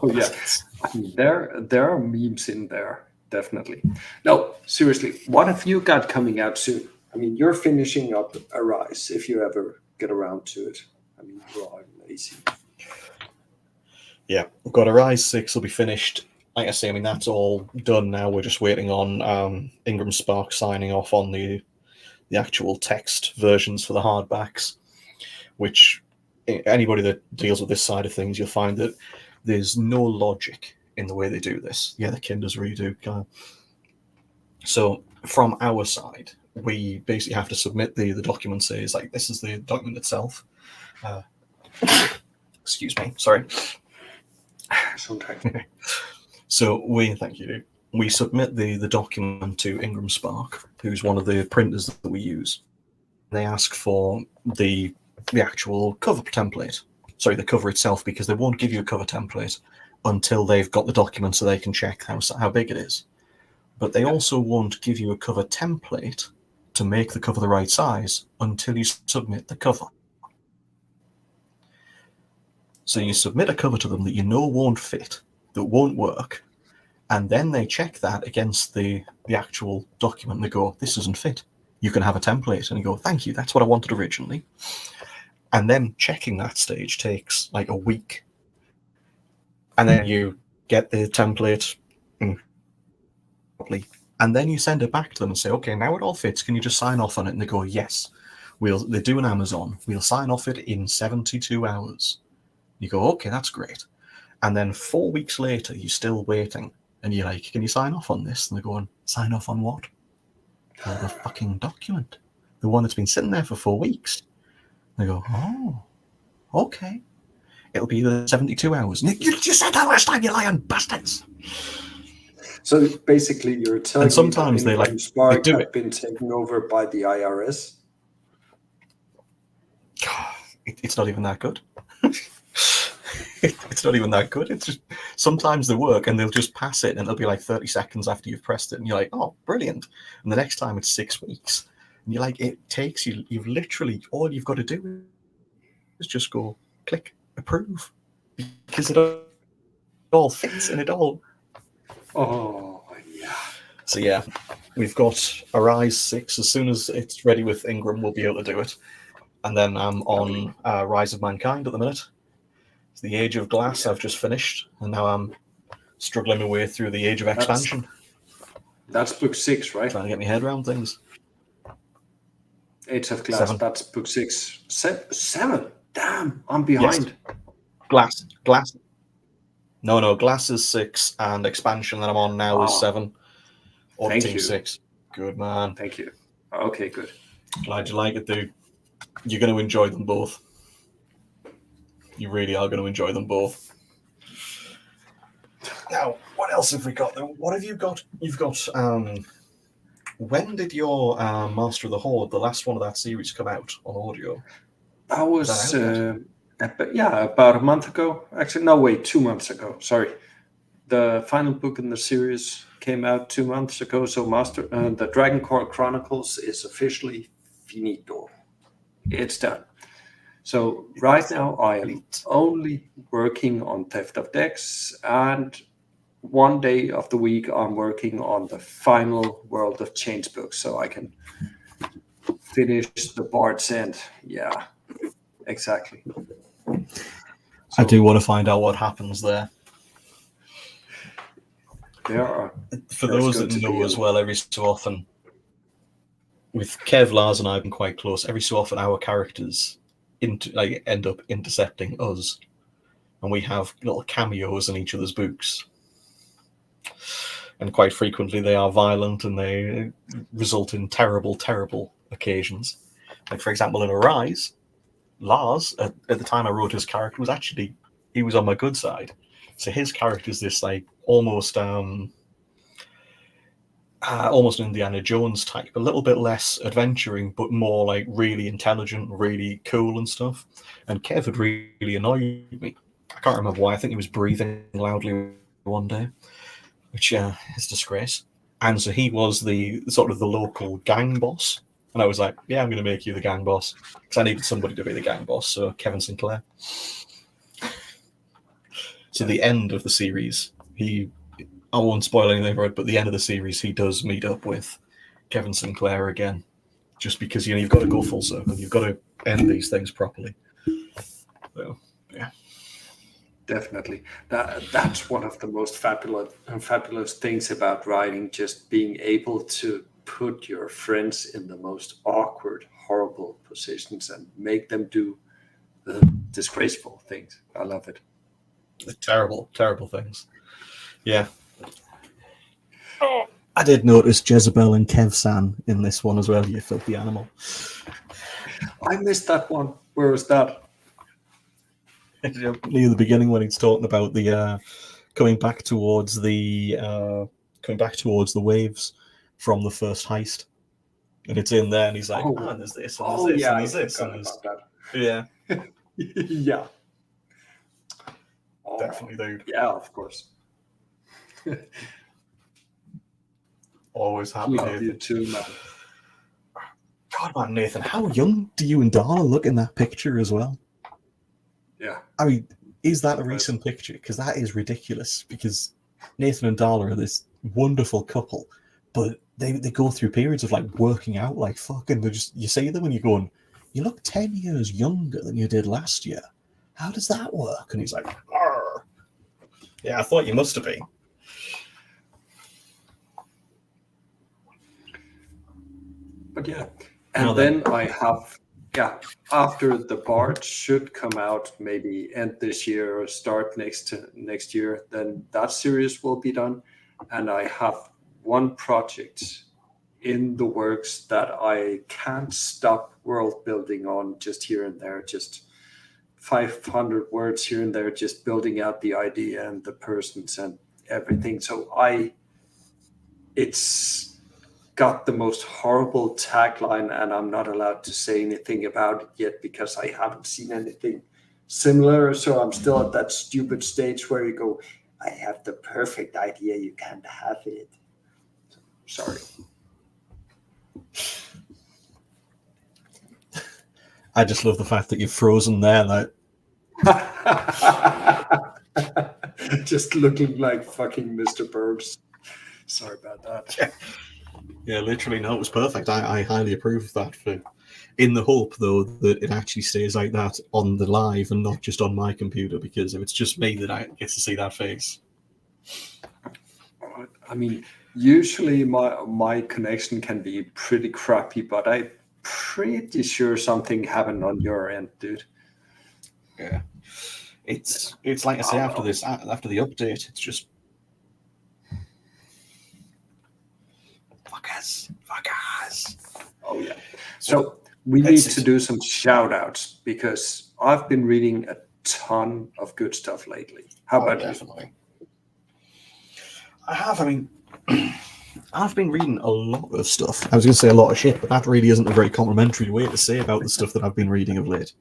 Oh yeah, I mean, there are memes in there, definitely. No, seriously, what have you got coming out soon? I mean, you're finishing up Arise, if you ever get around to it. I mean, you are lazy. Yeah, we've got Arise 6 will be finished. Like I say, I mean, that's all done now. We're just waiting on Ingram Spark signing off on the actual text versions for the hardbacks, which anybody that deals with this side of things, you'll find that there's no logic in the way they do this. Yeah, the Kinders redo. So from our side, we basically have to submit the document. Says like, this is the document itself. Excuse me, sorry. So thank you, dude. We submit the document to Ingram Spark, who's one of the printers that we use. They ask for the actual cover template. Sorry, the cover itself, because they won't give you a cover template until they've got the document so they can check how big it is. But they also won't give you a cover template to make the cover the right size until you submit the cover. So you submit a cover to them that you know won't fit, that won't work, and then they check that against the actual document and they go, this doesn't fit. You can have a template. And you go, thank you, that's what I wanted originally. And then checking that stage takes like a week. And then you get the template properly. And then you send it back to them and say, okay, now it all fits. Can you just sign off on it? And they go, yes. They do an Amazon. We'll sign off it in 72 hours. You go, okay, that's great. And then 4 weeks later, you're still waiting. And you're like, can you sign off on this? And they're going, sign off on what? Well, the fucking document. The one that's been sitting there for 4 weeks. And they go, oh, okay. It'll be the 72 hours. Nick, you just said that last time, you lying bastards. So basically, you're telling and sometimes me that Spark do have it. been taken over by the IRS? It's not even that good. It's not even that good. It's just sometimes they work and they'll just pass it and it'll be like 30 seconds after you've pressed it and you're like, oh, brilliant. And the next time it's 6 weeks. And you're like, it takes you've literally, all you've got to do is just go click approve because it all fits and it all. Oh, yeah. So yeah, we've got Arise 6. As soon as it's ready with Ingram, we'll be able to do it. And then I'm on Rise of Mankind at the minute. It's the Age of Glass I've just finished, and now I'm struggling my way through the Age of Expansion. That's book 6, right? Trying to get my head around things. Age of Glass, 7. That's book 6. 7? Damn, I'm behind. Yes. Glass. No, Glass is 6, and Expansion that I'm on now is 7. Or Thank Team you. 6. Good man. Thank you. Okay, good. Glad you like it, dude. You're going to enjoy them both. You really are going to enjoy them both. Now, what else have we got? What have you got? You've got. When did your Master of the Horde, the last one of that series, come out on audio? I was, about a month ago. Actually, no, wait, 2 months ago. Sorry. The final book in the series came out 2 months ago. So, the Dragon Core Chronicles is officially finito. It's done. So right now I am only working on Theft of Decks, and one day of the week I'm working on the final World of Change book, so I can finish the Bard's End. Yeah, exactly. I do want to find out what happens there. For those that know as well, every so often, with Kev, Lars, and I have been quite close. Every so often, our characters end up intercepting us, and we have little cameos in each other's books. And quite frequently, they are violent and they result in terrible, terrible occasions. Like, for example, in Arise, Lars, at the time I wrote his character, he was on my good side. So his character is this like almost Indiana Jones type, a little bit less adventuring, but more like really intelligent, really cool and stuff. And Kev had really annoyed me. I can't remember why. I think he was breathing loudly one day, which is disgrace. And so he was the sort of the local gang boss. And I was like, yeah, I'm going to make you the gang boss. Because I needed somebody to be the gang boss. So Kevin Sinclair. So the end of the series, I won't spoil anything for it, but the end of the series, he does meet up with Kevin Sinclair again, just because you've got to go full circle. You've got to end these things properly. So, yeah, definitely. That's one of the most fabulous things about writing. Just being able to put your friends in the most awkward, horrible positions and make them do the disgraceful things. I love it. The terrible, terrible things. Yeah. I did notice Jezebel and Kev-san in this one as well, you filthy animal. I missed that one. Where was that? Near the beginning when he's talking about the coming back towards the waves from the first heist. And it's in there and he's like, and there's this, and there's this, and there's this. And there's... Yeah. Yeah. Definitely, dude. Yeah, of course. Always happy. Love you too, man. God, man, Nathan, how young do you and Donna look in that picture as well? Yeah. I mean, Is that a Because recent picture? Because that is ridiculous. Because Nathan and Darla are this wonderful couple, but they go through periods of like working out like fucking. They just you see them and you're going, you look 10 years younger than you did last year. How does that work? And he's like, arr. Yeah, I thought you must have been. But yeah, Now and then, then I have, yeah, after the Bard should come out maybe end this year or start next year, then that series will be done, and I have one project in the works that I can't stop world building on, just here and there, just 500 words here and there, just building out the idea and the persons and everything. So it's got the most horrible tagline, and I'm not allowed to say anything about it yet because I haven't seen anything similar. So I'm still at that stupid stage where you go, I have the perfect idea, you can't have it. Sorry. I just love the fact that you're frozen there. Like, Just looking like fucking Mr. Burns. Sorry about that. yeah, literally, no, it was perfect. I highly approve of that. In the hope, though, that it actually stays like that on the live and not just on my computer, because if it's just me that I get to see that face. I mean, usually my connection can be pretty crappy, but I'm pretty sure something happened on your end, dude. Yeah, it's like I say, after the update, it's just fuckers. Oh yeah. So we need to do some shout outs because I've been reading a ton of good stuff lately. How about definitely. I have. I mean, I've been reading a lot of stuff. I was going to say a lot of shit, but that really isn't a very complimentary way to say about the stuff that I've been reading of late.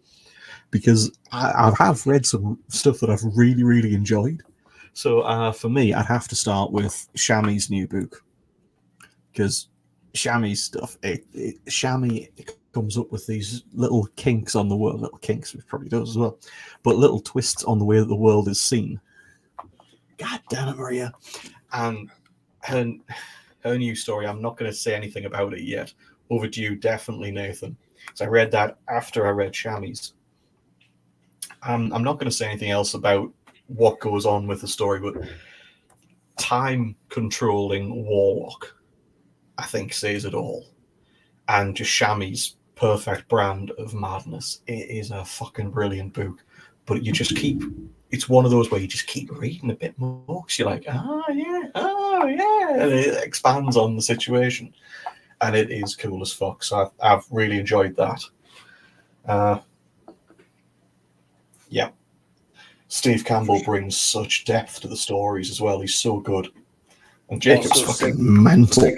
Because I have read some stuff that I've really, really enjoyed. So for me, I'd have to start with Shami's new book. Because Shami's stuff, Shami comes up with these little kinks on the world, little kinks, which probably does as well, but little twists on the way that the world is seen. God damn it, Maria. And her new story, I'm not going to say anything about it yet. Overdue, definitely, Nathan. So I read that after I read Shami's. I'm not going to say anything else about what goes on with the story, but time controlling warlock, I think, says it all. And just Shami's perfect brand of madness. It is a fucking brilliant book. But you just keep, it's one of those where you just keep reading a bit more because you're like, oh yeah, and it expands on the situation. And it is cool as fuck. So I've really enjoyed that. Yeah. Steve Campbell brings such depth to the stories as well. He's so good. And Jacob's Also, fucking mental.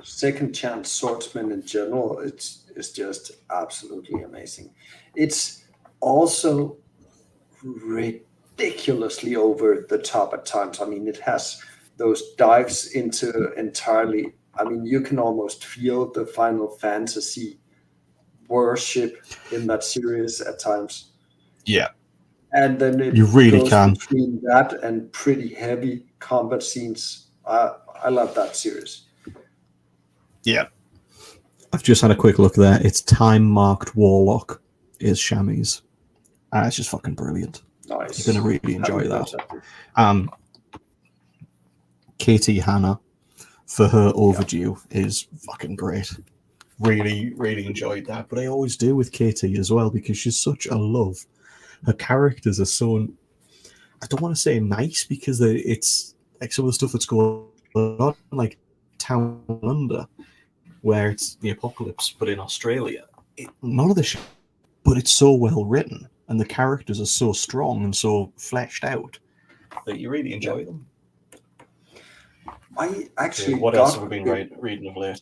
Second Chance Swordsman in general, it's just absolutely amazing. It's also ridiculously over the top at times. I mean, it has those dives into entirely. I mean, you can almost feel the Final Fantasy worship in that series at times. Yeah. And then You really goes can. between that and pretty heavy combat scenes. I love that series. Yeah. I've just had a quick look there. It's Time Marked Warlock is Shami's. It's just fucking brilliant. Nice. You're going to really enjoy that. Katie Hanna, for her Overdue, is fucking great. Really, really enjoyed that. But I always do with Katie as well because she's such a love. Her characters are so, I don't want to say nice because it's like some of the stuff that's going on, like Town Under, where it's the apocalypse, but in Australia. None of the shit, but it's so well written, and the characters are so strong and so fleshed out that you really enjoy them. I actually. What else have we been reading of late?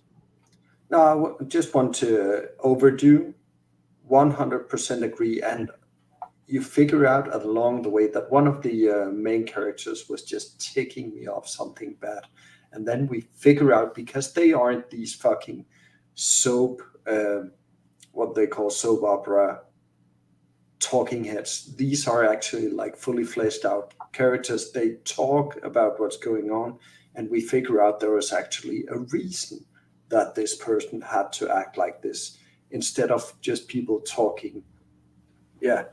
No, I just want to Overdue. 100% agree, and you figure out along the way that one of the main characters was just ticking me off something bad, and then we figure out because they aren't these fucking soap, what they call soap opera talking heads. These are actually like fully fleshed out characters. They talk about what's going on, and we figure out there was actually a reason that this person had to act like this instead of just people talking. Yeah,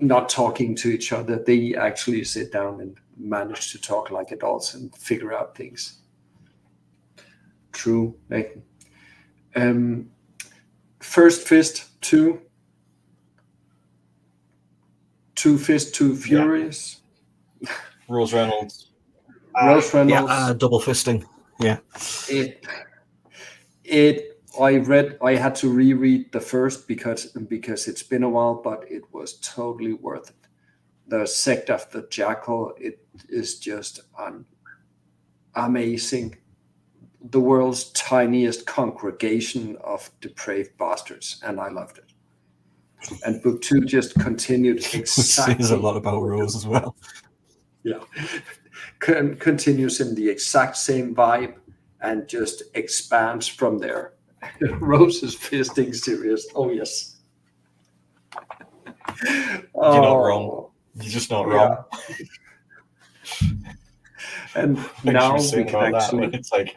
not talking to each other. They actually sit down and manage to talk like adults and figure out things. True, Nathan. Um, First Fist 2, Two Fist, Two Yeah. Furious. Rose Reynolds. Rose Reynolds. Double fisting. Yeah. It I had to reread the first because it's been a while, but it was totally worth it. The Sect of the Jackal, it is just amazing. The world's tiniest congregation of depraved bastards, and I loved it. And book two just continued Which exactly. says a lot about Rose as well. Yeah, continues in the exact same vibe and just expands from there. Rose's fisting series. Oh yes. You're not wrong. You're just not wrong. And Like now she was we saying can about that, actually, when it's like,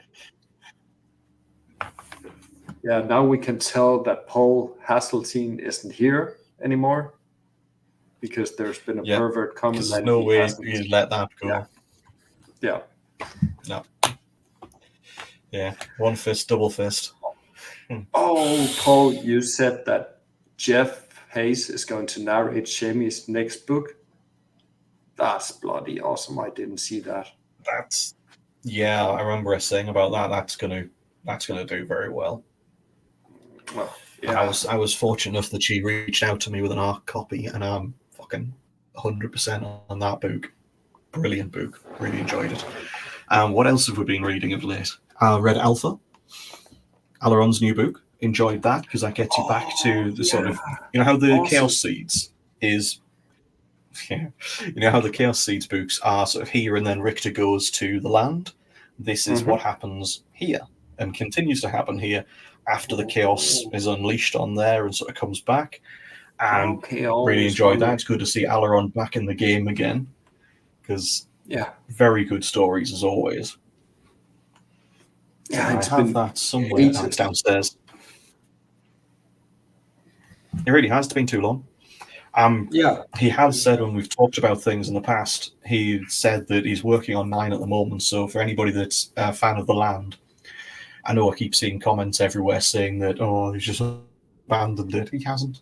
yeah, now we can tell that Paul Hasseltine isn't here anymore because there's been a Yeah, pervert coming. there's And no he way hasn't. you'd let that go. Yeah. No. Yeah, one fist, double fist. Oh, Paul, you said that Jeff Hayes is going to narrate Shamey's next book. That's bloody awesome. I didn't see that. That's yeah, I remember us saying about that. That's gonna do very well. Well, yeah. I was fortunate enough that she reached out to me with an ARC copy, and I'm fucking 100% on that book. Brilliant book. Really enjoyed it. What else have we been reading of late? Read Alpha, Alaron's new book. Enjoyed that because that gets you back to the sort of, you know how the Awesome. Chaos Seeds is. Yeah, you know how the Chaos Seeds books are sort of here, and then Richter goes to the land. This is what happens here, and continues to happen here after the chaos is unleashed on there and sort of comes back. And really enjoyed that. It's good to see Alaron back in the game again, because very good stories as always. Yeah, I have that somewhere downstairs. It really has been too long. He has said when we've talked about things in the past, he said that he's working on 9 at the moment. So for anybody that's a fan of the land, I know I keep seeing comments everywhere saying that, oh, he's just abandoned it. He hasn't.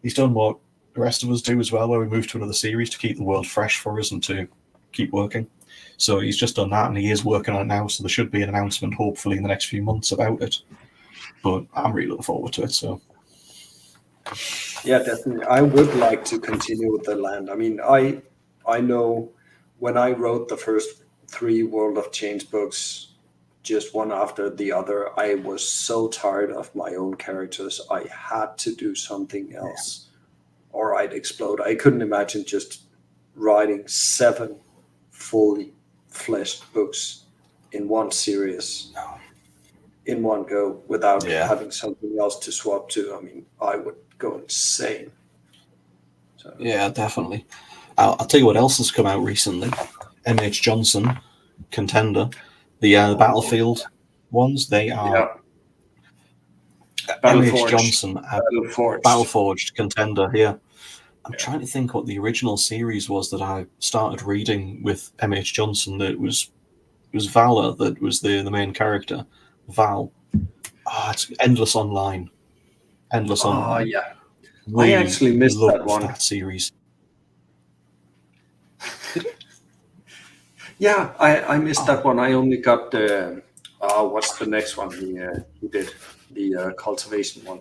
He's done what the rest of us do as well, where we move to another series to keep the world fresh for us and to keep working. So he's just done that, and he is working on it now. So there should be an announcement, hopefully, in the next few months about it. But I'm really looking forward to it. So. Yeah, definitely. I would like to continue with the land. I mean, I know when I wrote the first 3 World of Change books, just one after the other, I was so tired of my own characters. I had to do something else or I'd explode. I couldn't imagine just writing 7 fully fleshed books in one series in one go without having something else to swap to. I mean, I would go insane. So. Yeah, definitely. I'll tell you what else has come out recently. M.H. Johnson, Contender. The Battlefield ones, they are M.H. Johnson, Battleforged Contender, yeah. I'm trying to think what the original series was that I started reading with M.H. Johnson. That was Valor, that was the main character. Val. It's Endless Online. Endless Online. Yeah. Really I actually missed that one. That series. Yeah, I missed that one. I only got the what's the next one he did? The cultivation one.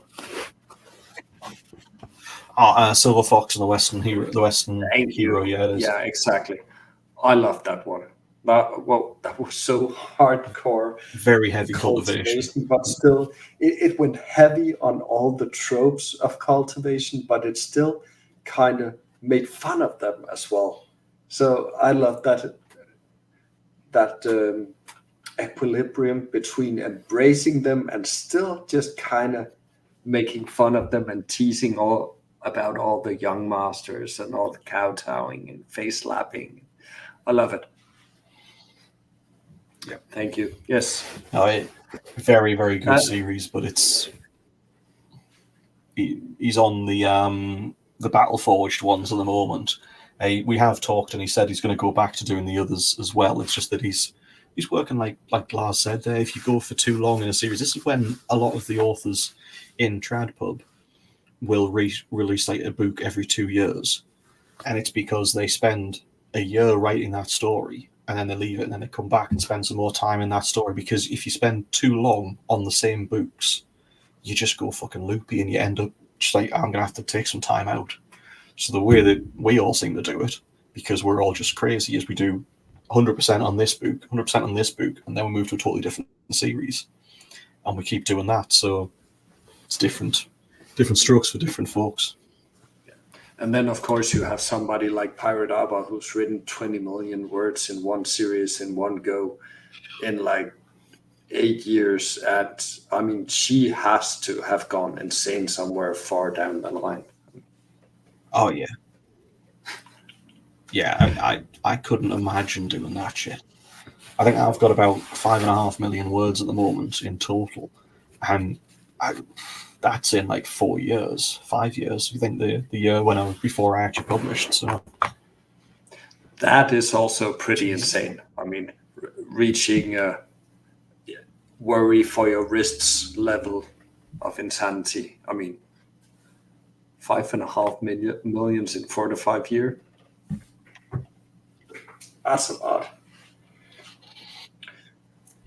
Silver Fox and the Western Hero. Yeah, it is. Yeah, exactly. I loved that one. That was so hardcore. Very heavy cultivation, but still, it went heavy on all the tropes of cultivation, but it still kind of made fun of them as well. So I love that equilibrium between embracing them and still just kind of making fun of them and teasing all about all the young masters and all the kowtowing and face slapping. I love it. Yeah. Thank you. Yes. No, very, very good Uh, series, but he's on the Battle Forged ones at the moment. We have talked, and he said he's going to go back to doing the others as well. It's just that he's working like Lars said there. If you go for too long in a series, this is when a lot of the authors in Tradpub will release like a book every 2 years, and it's because they spend a year writing that story and then they leave it and then they come back and spend some more time in that story. Because if you spend too long on the same books, you just go fucking loopy and you end up just like, I'm gonna have to take some time out. So the way that we all seem to do it, because we're all just crazy, is we do 100% on this book, 100% on this book, and then we move to a totally different series, and we keep doing that. So it's different strokes for different folks. And then, of course, you have somebody like Pirate Abba who's written 20 million words in one series in one go in like 8 years. And I mean, she has to have gone insane somewhere far down the line. Oh yeah, yeah. I couldn't imagine doing that shit. I think I've got about 5.5 million words at the moment in total, and that's in like 4 years, 5 years. I think the year before I actually published. So that is also pretty Jesus. insane. I mean, reaching a worry for your wrists level of insanity. I mean, 5.5 millions in 4 to 5 years. That's a lot.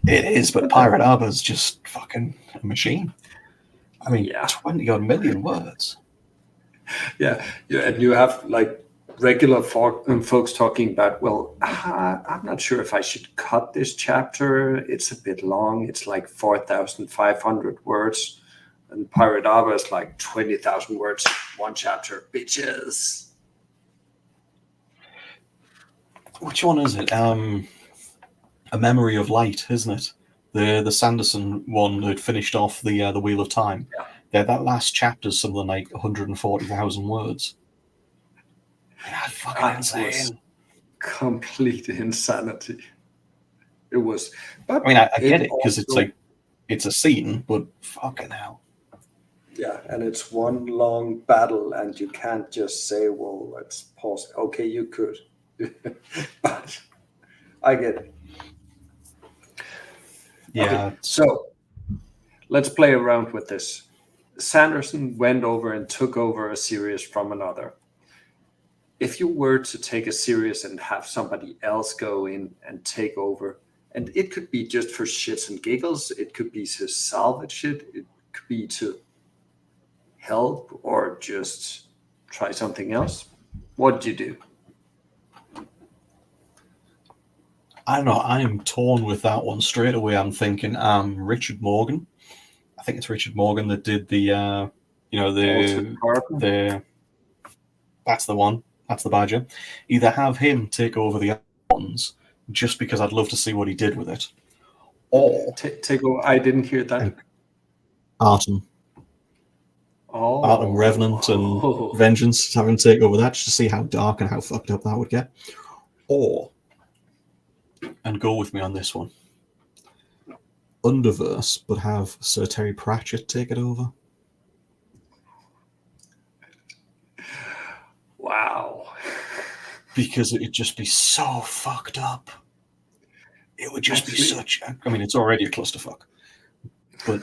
It is, but Pirate Arbor is just fucking a machine. I mean, Yeah. 20-odd million words. Yeah, and you have like regular folks talking about, well, I'm not sure if I should cut this chapter. It's a bit long. It's like 4,500 words. And Pirate Arbor is like 20,000 words, one chapter. Bitches. Which one is it? A Memory of Light, isn't it? The Sanderson one that finished off the Wheel of Time. Yeah. That last chapter's something like 140,000 words. That's fucking insane. Complete insanity. It was. But I mean, I get it because also, it's like it's a scene, but fucking hell. yeah, and it's one long battle, and you can't just say, well, let's pause. Okay, you could. But I get it. Yeah. Okay, so let's play around with this. Sanderson went over and took over a series from another. If you were to take a series and have somebody else go in and take over, and it could be just for shits and giggles, it could be to salvage it, it could be to help or just try something else, what do you do? I don't know. I am torn with that one straight away. I'm thinking Richard Morgan. I think it's Richard Morgan that did the that's the one. That's the badger. Either have him take over the other ones just because I'd love to see what he did with it, or Take over. I didn't hear that. Artem. Artem Revenant and Vengeance, have him take over that just to see how dark and how fucked up that would get. Or, and go with me on this one, Underverse, but have Sir Terry Pratchett take it over. Wow. Because it'd just be so fucked up. It would just be such. I mean, it's already a clusterfuck. But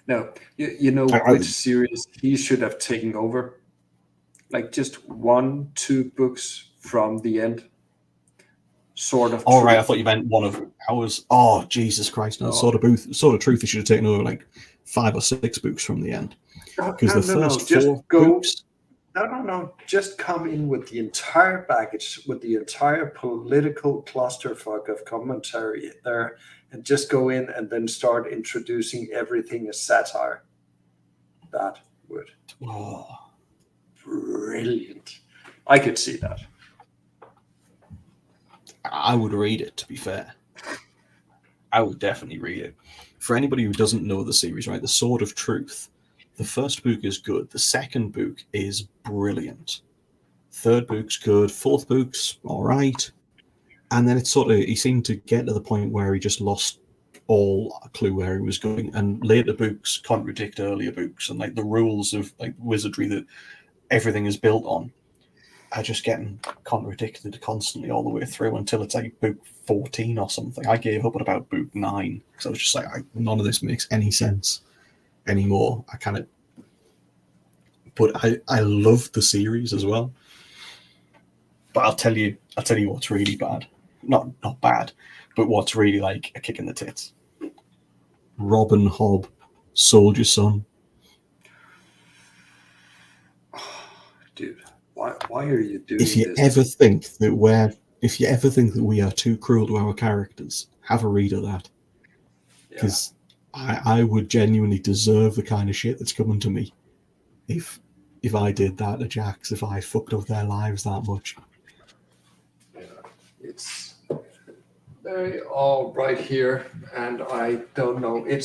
no, you know which series he should have taken over? Like just 1-2 books from the end. Sword of Truth. Right, I thought you meant one of ours. Oh, Jesus Christ! No, Sword of Truth. He should have taken over like 5 or 6 books from the end. Because the first 4 books. No. Just come in with the entire baggage, with the entire political clusterfuck of commentary there, and just go in and then start introducing everything as satire. That would. Oh. Brilliant. I could see that. I would read it, to be fair. I would definitely read it. For anybody who doesn't know the series, right, the Sword of Truth The first book is good. The second book is brilliant. Third book's good. Fourth book's all right. And then it's sort of, he seemed to get to the point where he just lost all clue where he was going. And later books contradict earlier books, and like the rules of like wizardry that everything is built on are just getting contradicted constantly all the way through until it's like book 14 or something. I gave up at about book 9 because I was just like, none of this makes any sense anymore. I kind of, but I love the series as well. But I'll tell you what's really bad. Not bad, but what's really like a kick in the tits. Robin Hobb, Soldier Son. Dude, why are you doing If you this? ever think that we are too cruel to our characters, have a read of that. Because I would genuinely deserve the kind of shit that's coming to me if I did that to Jax, if I fucked up their lives that much. Yeah, it's very all right here, and I don't know. It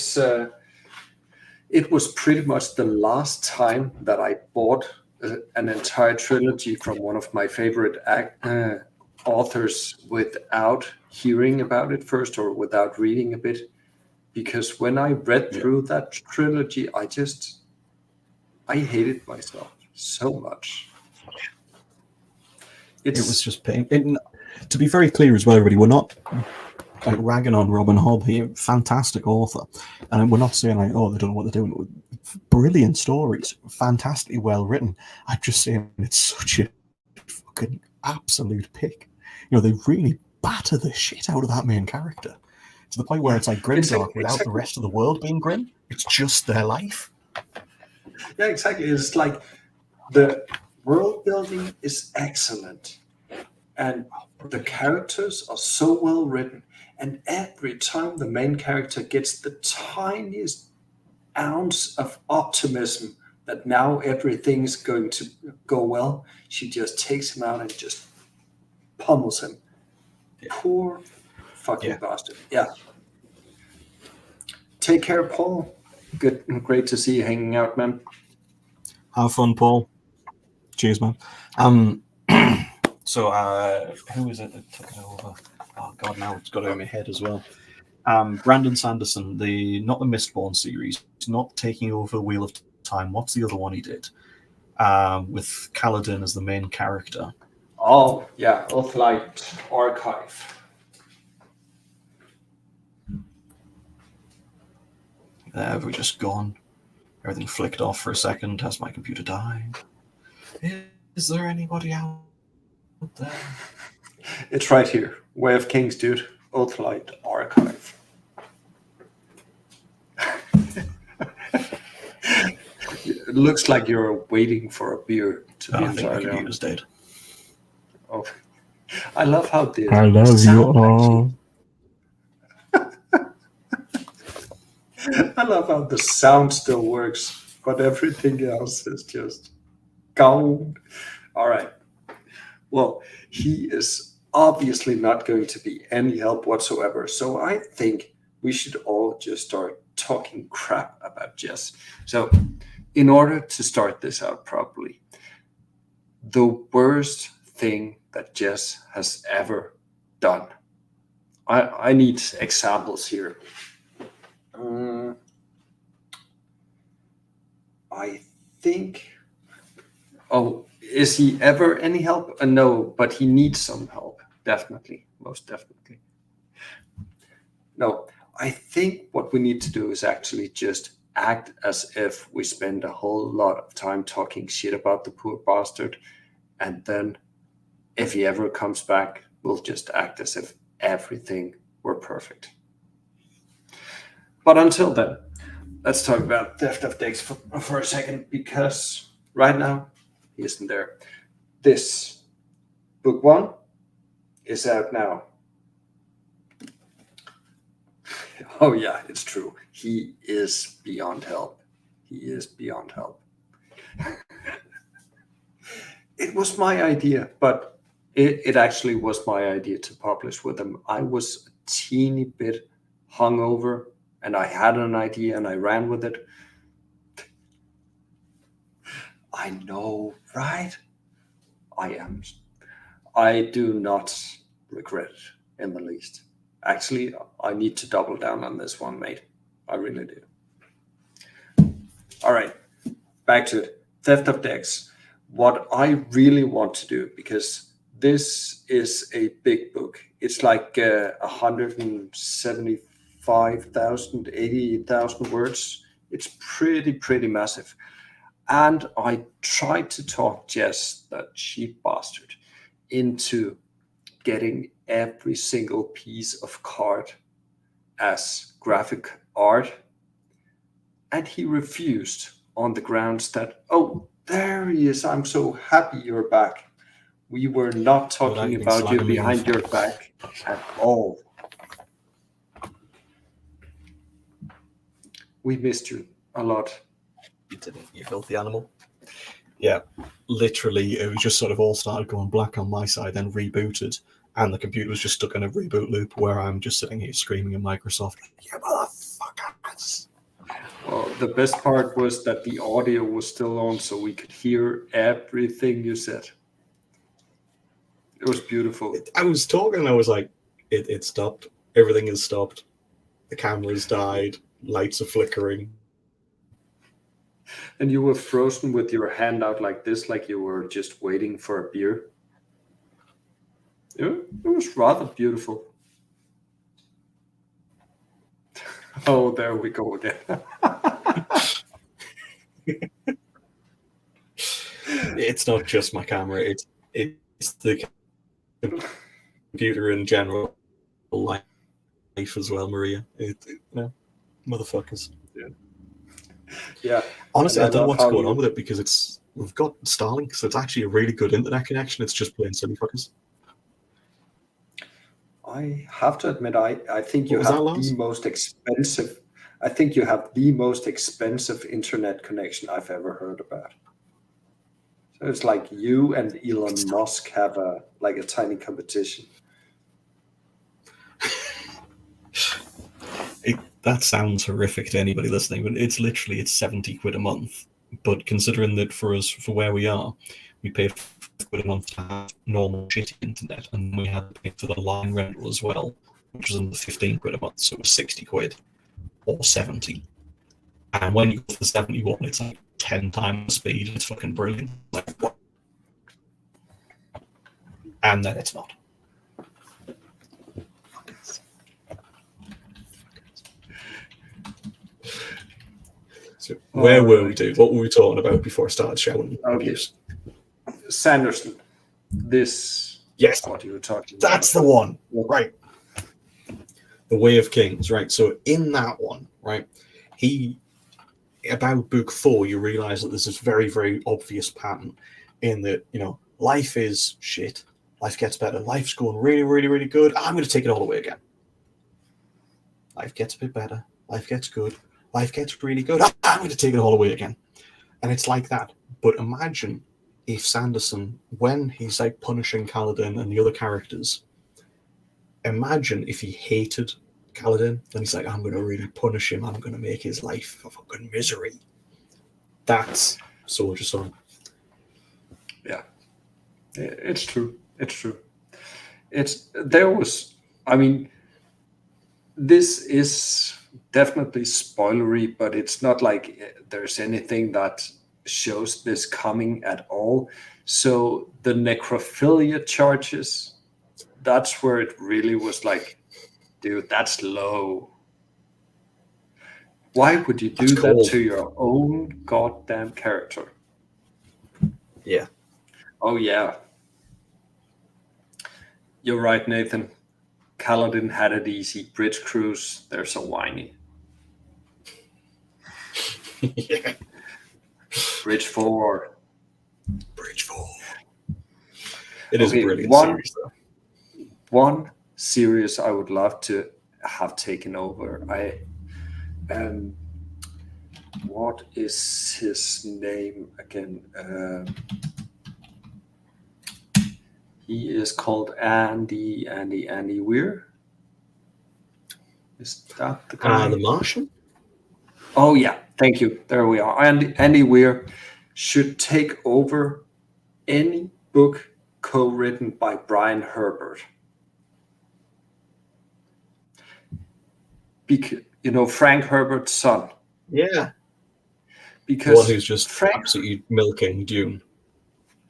was pretty much the last time that I bought an entire trilogy from one of my favorite authors without hearing about it first or without reading a bit. Because when I read through that trilogy, I hated myself so much. It was just pain. To be very clear as well, everybody, we're not like ragging on Robin Hobb here. Fantastic author, and we're not saying like, oh, they don't know what they're doing. Brilliant stories, fantastically well written. I'm just saying it's such a fucking absolute pick. You know, they really batter the shit out of that main character to the point where it's like grimdark without the rest of the world being grim. It's just their life. Yeah, exactly. It's like the world building is excellent, and the characters are so well written. And every time the main character gets the tiniest ounce of optimism that now everything's going to go well, she just takes him out and just pummels him. Poor fucking bastard. Yeah. Take care, Paul. Good, great to see you hanging out, man. Have fun, Paul. Cheers, man. So, who is it that took it over? Oh God, now it's got it in my head as well. Brandon Sanderson, not the Mistborn series, not taking over Wheel of Time. What's the other one he did? With Kaladin as the main character. Oh yeah, Oathlight Archive. Have we just gone? Everything flicked off for a second. Has my computer died? Is there anybody out there? It's right here. Way of Kings, dude. Oathlight Archive. It looks like you're waiting for a beer to be entirely honest. Computer's dead. Oh, I love how this. I love you all. I love how the sound still works, but everything else is just gone. All right. Well, he is obviously not going to be any help whatsoever. So I think we should all just start talking crap about Jess. So, in order to start this out properly, the worst thing that Jess has ever done. I need examples here. I think. Oh, is he ever any help? No, but he needs some help. Definitely, most definitely. No, I think what we need to do is actually just act as if we spend a whole lot of time talking shit about the poor bastard, and then if he ever comes back, we'll just act as if everything were perfect. But until then, let's talk about Theft of Decks for a second, because right now he isn't there. This book 1 is out now. Oh yeah, it's true. He is beyond help. He is beyond help. It was my idea, but it actually was my idea to publish with him. I was a teeny bit hungover, and I had an idea, and I ran with it. I know, right? I am. I do not regret it in the least. Actually, I need to double down on this one, mate. I really do. All right, back to it. Theft of decks. What I really want to do, because this is a big book. It's like 175,000, 80,000 words. It's pretty massive. And I tried to talk Jess, that cheap bastard, into getting every single piece of card as graphic art. And he refused on the grounds that, oh, there he is. I'm so happy you're back. We were not talking about you behind your back at all. We missed you a lot. You didn't, you filthy animal. Yeah, literally, it was just sort of all started going black on my side, then rebooted, and the computer was just stuck in a reboot loop where I'm just sitting here screaming at Microsoft, "You motherfuckers!" Well, the best part was that the audio was still on, so we could hear everything you said. It was beautiful. I was talking, and I was like, "It stopped. Everything has stopped. The camera's died. Lights are flickering." And you were frozen with your hand out like this, like you were just waiting for a beer. It was rather beautiful. Oh, there we go again. It's not just my camera. It's the computer in general life as well, Maria. Motherfuckers. Yeah. Honestly, I don't know what's going on with it because we've got Starlink, so it's actually a really good internet connection. It's just plain silly fuckers. I have to admit, I think you have the most expensive. I think you have the most expensive internet connection I've ever heard about. So it's like you and Elon Musk have a tiny competition. That sounds horrific to anybody listening, but it's 70 quid a month. But considering that for us, for where we are, we pay 5 quid a month to have normal shitty internet, and we had to pay for the line rental as well, which was under 15 quid a month, so it was 60 quid or 70. And when you go for the 71, it's like 10 times speed. It's fucking brilliant. Like, what? And then it's not. So where were we, dude? What were we talking about before I started shouting? Okay. Sanderson. This. Yes. What you were talking about. That's the one. Right. The Way of Kings. Right. So in that one, right, about book 4, you realize that there's this very, very obvious pattern in that, life is shit. Life gets better. Life's going really, really, really good. I'm going to take it all away again. Life gets a bit better. Life gets good. Life gets really good. I'm going to take it all away again. And it's like that. But imagine if Sanderson, when he's like punishing Kaladin and the other characters, imagine if he hated Kaladin and he's like, I'm going to really punish him. I'm going to make his life a fucking misery. That's Soldier Son. Yeah. It's true. It's true. This is definitely spoilery, but it's not like there's anything that shows this coming at all. So the necrophilia charges, that's where it really was like, dude, that's low. Why would you do that to your own goddamn character? Yeah. Oh, yeah. You're right, Nathan. Kaladin had it easy. Bridge crews, they're so whiny. Yeah. Bridge 4. It is a brilliant series, though. One series I would love to have taken over. What is his name again? He is called Andy Weir. Is that the guy? The Martian? Oh, yeah. Thank you. There we are. Andy Weir should take over any book co-written by Brian Herbert. Because, Frank Herbert's son. Yeah. Because the one who's just Frank, absolutely milking Dune.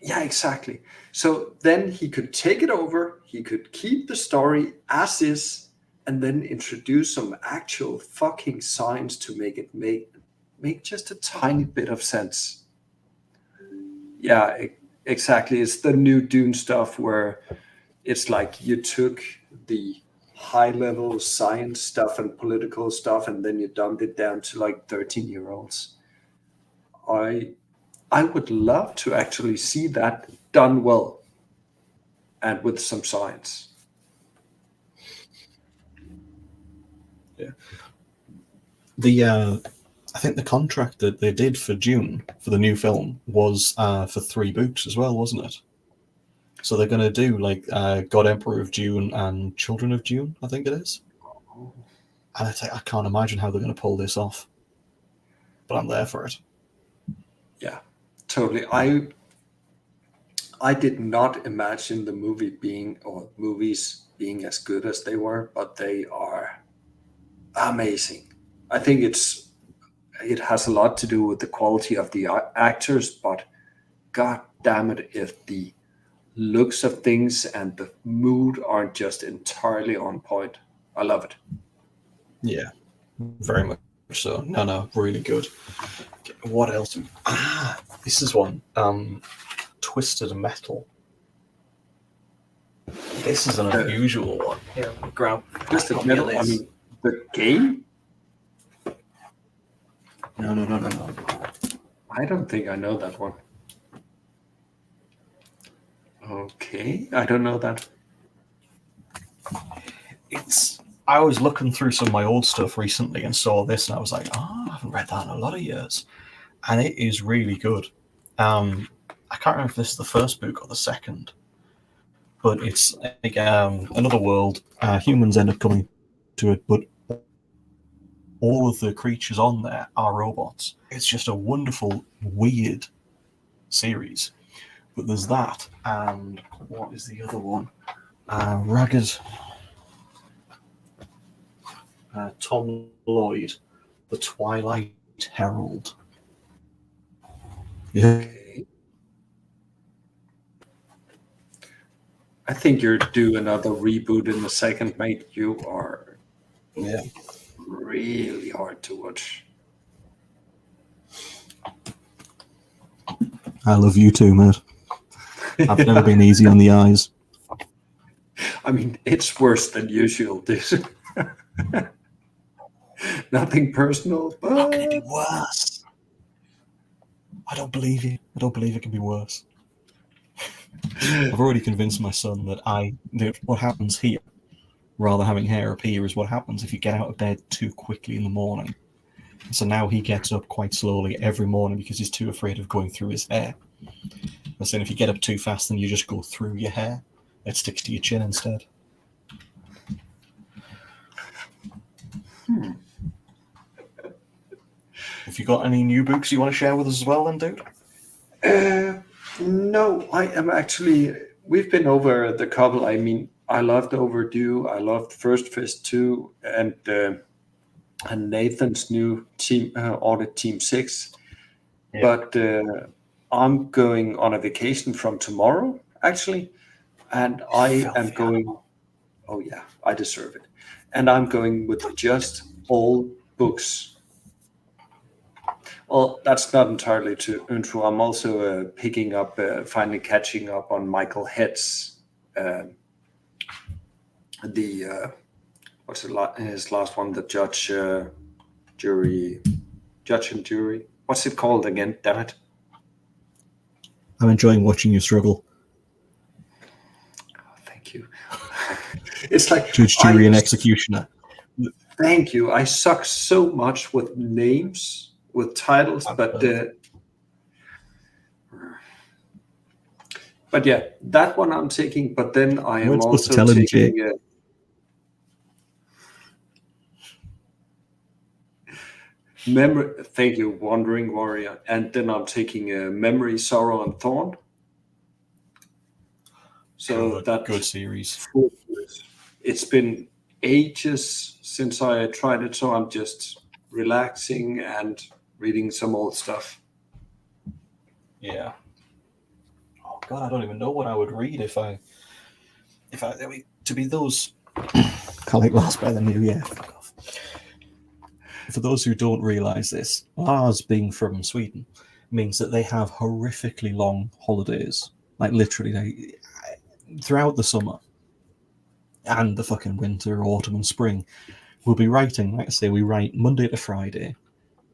Yeah, exactly. So then he could take it over, he could keep the story as is, and then introduce some actual fucking science to make it make just a tiny bit of sense. Yeah, exactly. It's the new Dune stuff where it's like you took the high level science stuff and political stuff and then you dumped it down to like 13-year-olds. I would love to actually see that done well and with some science. Yeah. I think the contract that they did for Dune for the new film was for 3 books as well, wasn't it? So they're going to do like God Emperor of Dune and Children of Dune, I think it is. And I can't imagine how they're going to pull this off, but I'm there for it. Yeah, totally. I did not imagine the movies being as good as they were, but they are amazing. I think it has a lot to do with the quality of the actors, but god damn it if the looks of things and the mood aren't just entirely on point. I love it. Yeah, very much so. No, really good. Okay, what else? This is one. Twisted Metal. This is an unusual one. Here, grab Twisted Metal. I mean, the game. No. I don't think I know that one. Okay, I don't know that. I was looking through some of my old stuff recently and saw this, and I was like, I haven't read that in a lot of years, and it is really good. I can't remember if this is the first book or the second, but it's like another world. Humans end up coming to it, but all of the creatures on there are robots. It's just a wonderful, weird series. But there's that, and what is the other one? Ragged Tom Lloyd, The Twilight Herald. Yeah. Okay. I think you're due another reboot in a second, mate. You are really hard to watch. I love you too, mate. I've never been easy on the eyes. I mean, it's worse than usual, dude. Nothing personal, but how can it be worse? I don't believe you. I don't believe it can be worse. I've already convinced my son that what happens here, rather having hair appear, is what happens if you get out of bed too quickly in the morning. So now he gets up quite slowly every morning because he's too afraid of going through his hair. I'm saying if you get up too fast, then you just go through your hair. It sticks to your chin instead. Have you got any new books you want to share with us as well, then, dude? No, I am actually. We've been over the couple. I mean, I loved Overdue. I loved First Fist 2 and Nathan's new team, Audit Team 6. Yeah. But I'm going on a vacation from tomorrow, actually, and I am going. Oh yeah, I deserve it. And I'm going with just old books. Well, that's not entirely true. I'm also picking up, finally catching up on Michael Head's what's his last one? The Judge and Jury. What's it called again? Damn it! I'm enjoying watching you struggle. Oh, thank you. It's like Judge, Jury, and Executioner. Thank you. I suck so much with names, with titles, but yeah, that one I'm taking. But then I am also taking. Memory. Thank you, Wandering Warrior. And then I'm taking Memory, Sorrow, and Thorn. So Good that's series. 4 years. It's been ages since I tried it, so I'm just relaxing and reading some old stuff. Yeah. Oh God, I don't even know what I would read if I mean, to be those. Can't like Last by the New Year. Fuck off. For those who don't realise this, Lars being from Sweden means that they have horrifically long holidays. Like literally, throughout the summer and the fucking winter, autumn, and spring, we'll be writing. Like I say, we write Monday to Friday,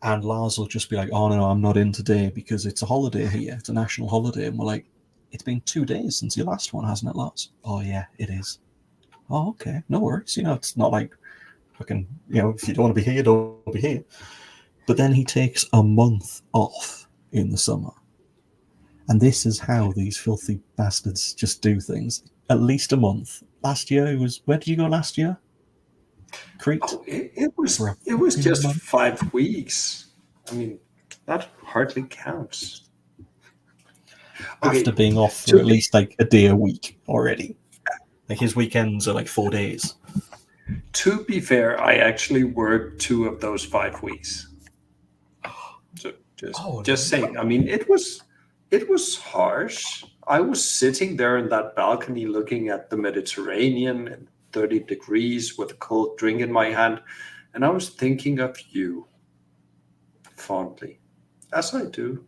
and Lars will just be like, "Oh no, I'm not in today because it's a holiday here. It's a national holiday." And we're like, "It's been 2 days since your last one, hasn't it, Lars?" "Oh yeah, it is." "Oh okay, no worries." It's not like fucking, if you don't want to be here, don't be here. But then he takes a month off in the summer. And this is how these filthy bastards just do things. At least a month. Last year, where did you go last year? Crete? Oh, it was just 5 weeks. I mean, that hardly counts. Okay, After being off for to at be, least like a day a week already. Like his weekends are like 4 days. to be fair, I actually worked 2 of those 5 weeks. So just saying. I mean, it was harsh. I was sitting there in that balcony looking at the Mediterranean and 30 degrees with a cold drink in my hand, and I was thinking of you fondly, as I do,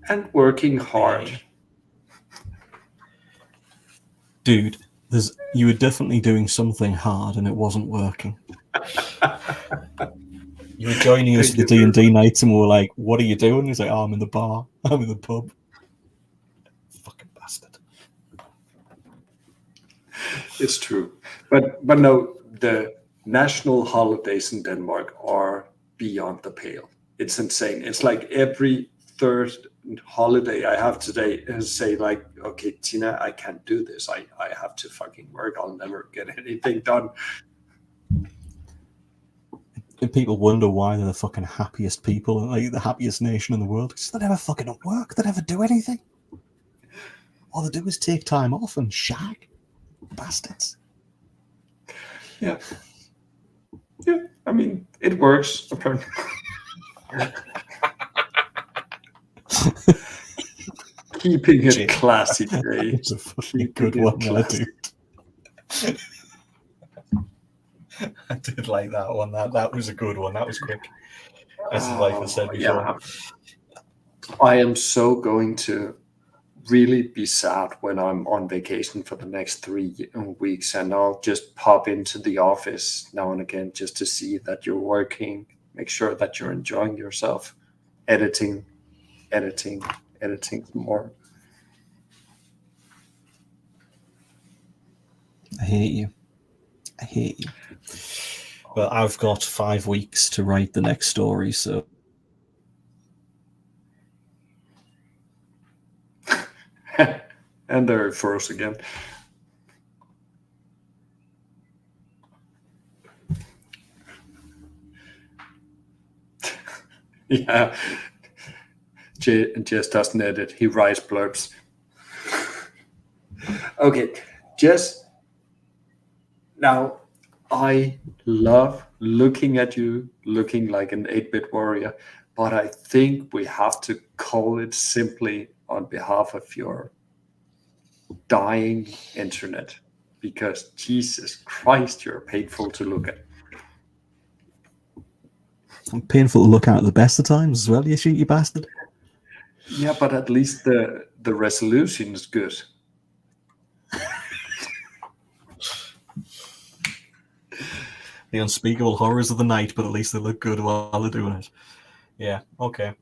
and working hard. Hey. Dude, you were definitely doing something hard and it wasn't working. You were joining us for the D&D nights and we were like, "What are you doing?" He's like, "Oh, I'm in the bar. I'm in the pub." Fucking bastard. It's true. But no, the national holidays in Denmark are beyond the pale. It's insane. It's like every third holiday I have today is say like, okay, Tina, I can't do this. I have to fucking work. I'll never get anything done. And people wonder why they're the fucking happiest people, like the happiest nation in the world. Because they never fucking work. They never do anything. All they do is take time off and shag. Bastards. Yeah. Yeah. I mean, it works, apparently. Keeping it classy, Jay. It's a fucking good one, dude. I did like that one. That was a good one. That was quick. As like I said before. Yeah. I am so going to really be sad when I'm on vacation for the next 3 weeks, and I'll just pop into the office now and again just to see that you're working, make sure that you're enjoying yourself, editing more. I hate you. But I've got 5 weeks to write the next story, so. And there it froze again. Yeah. Jess doesn't edit. He writes blurbs. Okay, Jess. Now, I love looking at you, looking like an 8-bit warrior, but I think we have to call it simply on behalf of your dying internet, because Jesus Christ, you're painful to look at. I'm painful to look at the best of times as well, you cheeky bastard. Yeah, but at least the resolution is good. The unspeakable horrors of the night, but at least they look good while they're doing it. Yeah, okay.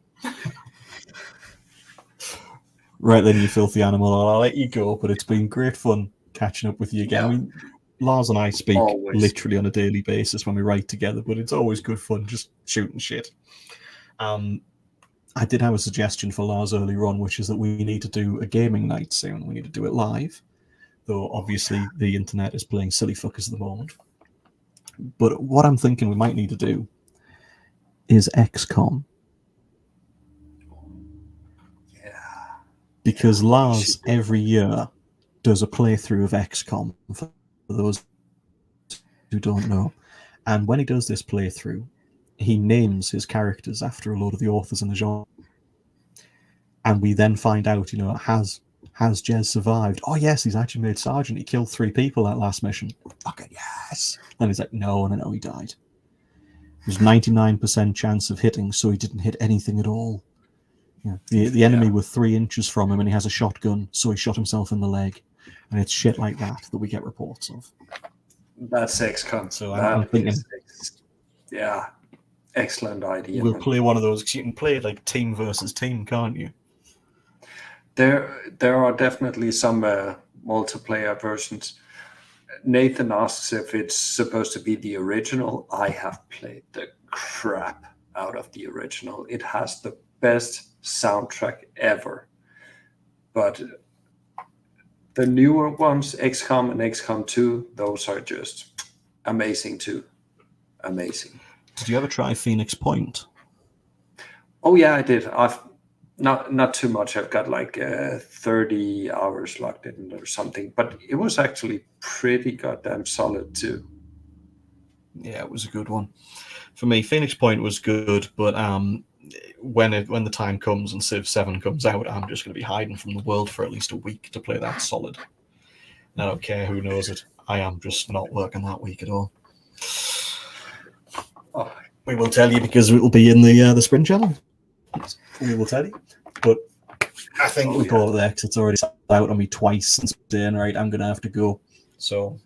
Right then, you filthy animal. I'll let you go, but it's been great fun catching up with you again. Yeah. I mean, Lars and I speak literally on a daily basis when we write together, but it's always good fun just shooting shit. I did have a suggestion for Lars earlier on, which is that we need to do a gaming night soon. We need to do it live, though obviously the internet is playing silly fuckers at the moment. But what I'm thinking we might need to do is XCOM. Yeah. Because Yeah, Lars every year does a playthrough of XCOM, for those who don't know. And when he does this playthrough, he names his characters after a load of the authors in the genre. And we then find out, has Jez survived? Oh yes, he's actually made sergeant. He killed 3 people that last mission. Fucking yes. And he's like, no, he died. There's 99% chance of hitting, so he didn't hit anything at all. The enemy were 3 inches from him, and he has a shotgun, so he shot himself in the leg. And it's shit like that we get reports of. That's XCOM. So I'm thinking, yeah, excellent idea. We'll play one of those, because you can play like team versus team, can't you? There are definitely some multiplayer versions. Nathan asks if it's supposed to be the original. I have played the crap out of the original. It has the best soundtrack ever. But the newer ones, XCOM and XCOM 2, those are just amazing too. Amazing. Did you ever try Phoenix Point? Oh yeah, I did. I've not too much. I've got like 30 hours logged in or something, but it was actually pretty goddamn solid too. Yeah, it was a good one. For me, Phoenix Point was good, but when the time comes and Civ 7 comes out, I'm just going to be hiding from the world for at least a week to play that solid. And I don't care who knows it. I am just not working that week at all. Oh. We will tell you, because it will be in the sprint channel. We will tell you. But I think we'll call it there, because it's already out on me twice since saying, right, I'm going to have to go. So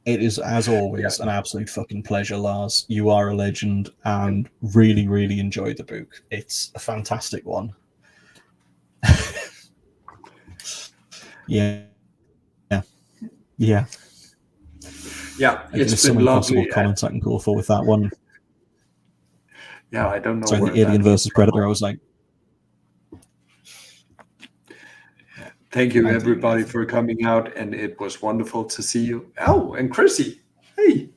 it is, as always, an absolute fucking pleasure, Lars. You are a legend, and really, really enjoyed the book. It's a fantastic one. Yeah. It's some been impossible lovely. Comments I can go for with that one. Yeah, I don't know. Sorry, the Alien versus Predator. I was like, thank you, everybody, for coming out, and it was wonderful to see you. Oh, and Chrissy, hey.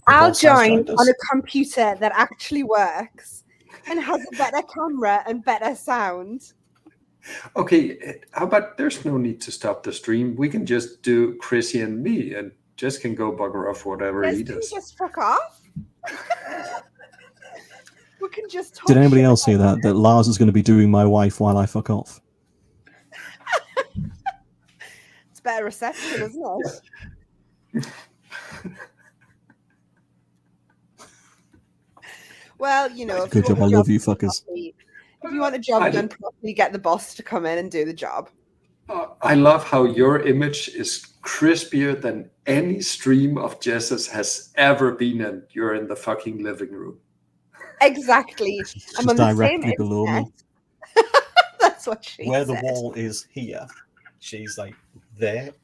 Al joined on a computer that actually works and has a better camera and better sound. Okay, how about there's no need to stop the stream. We can just do Chrissy and me, and Jess can go bugger off whatever he does. Just fuck off. We can just talk. Did anybody else hear that Lars is going to be doing my wife while I fuck off? It's better reception, isn't it? Well, good job. I love you, fuckers. If you want a job done properly, get the boss to come in and do the job. I love how your image is crispier than any stream of Jess's has ever been, and you're in the fucking living room. Exactly. I'm on directly below me. That's what she Where said. the wall is here, she's like there.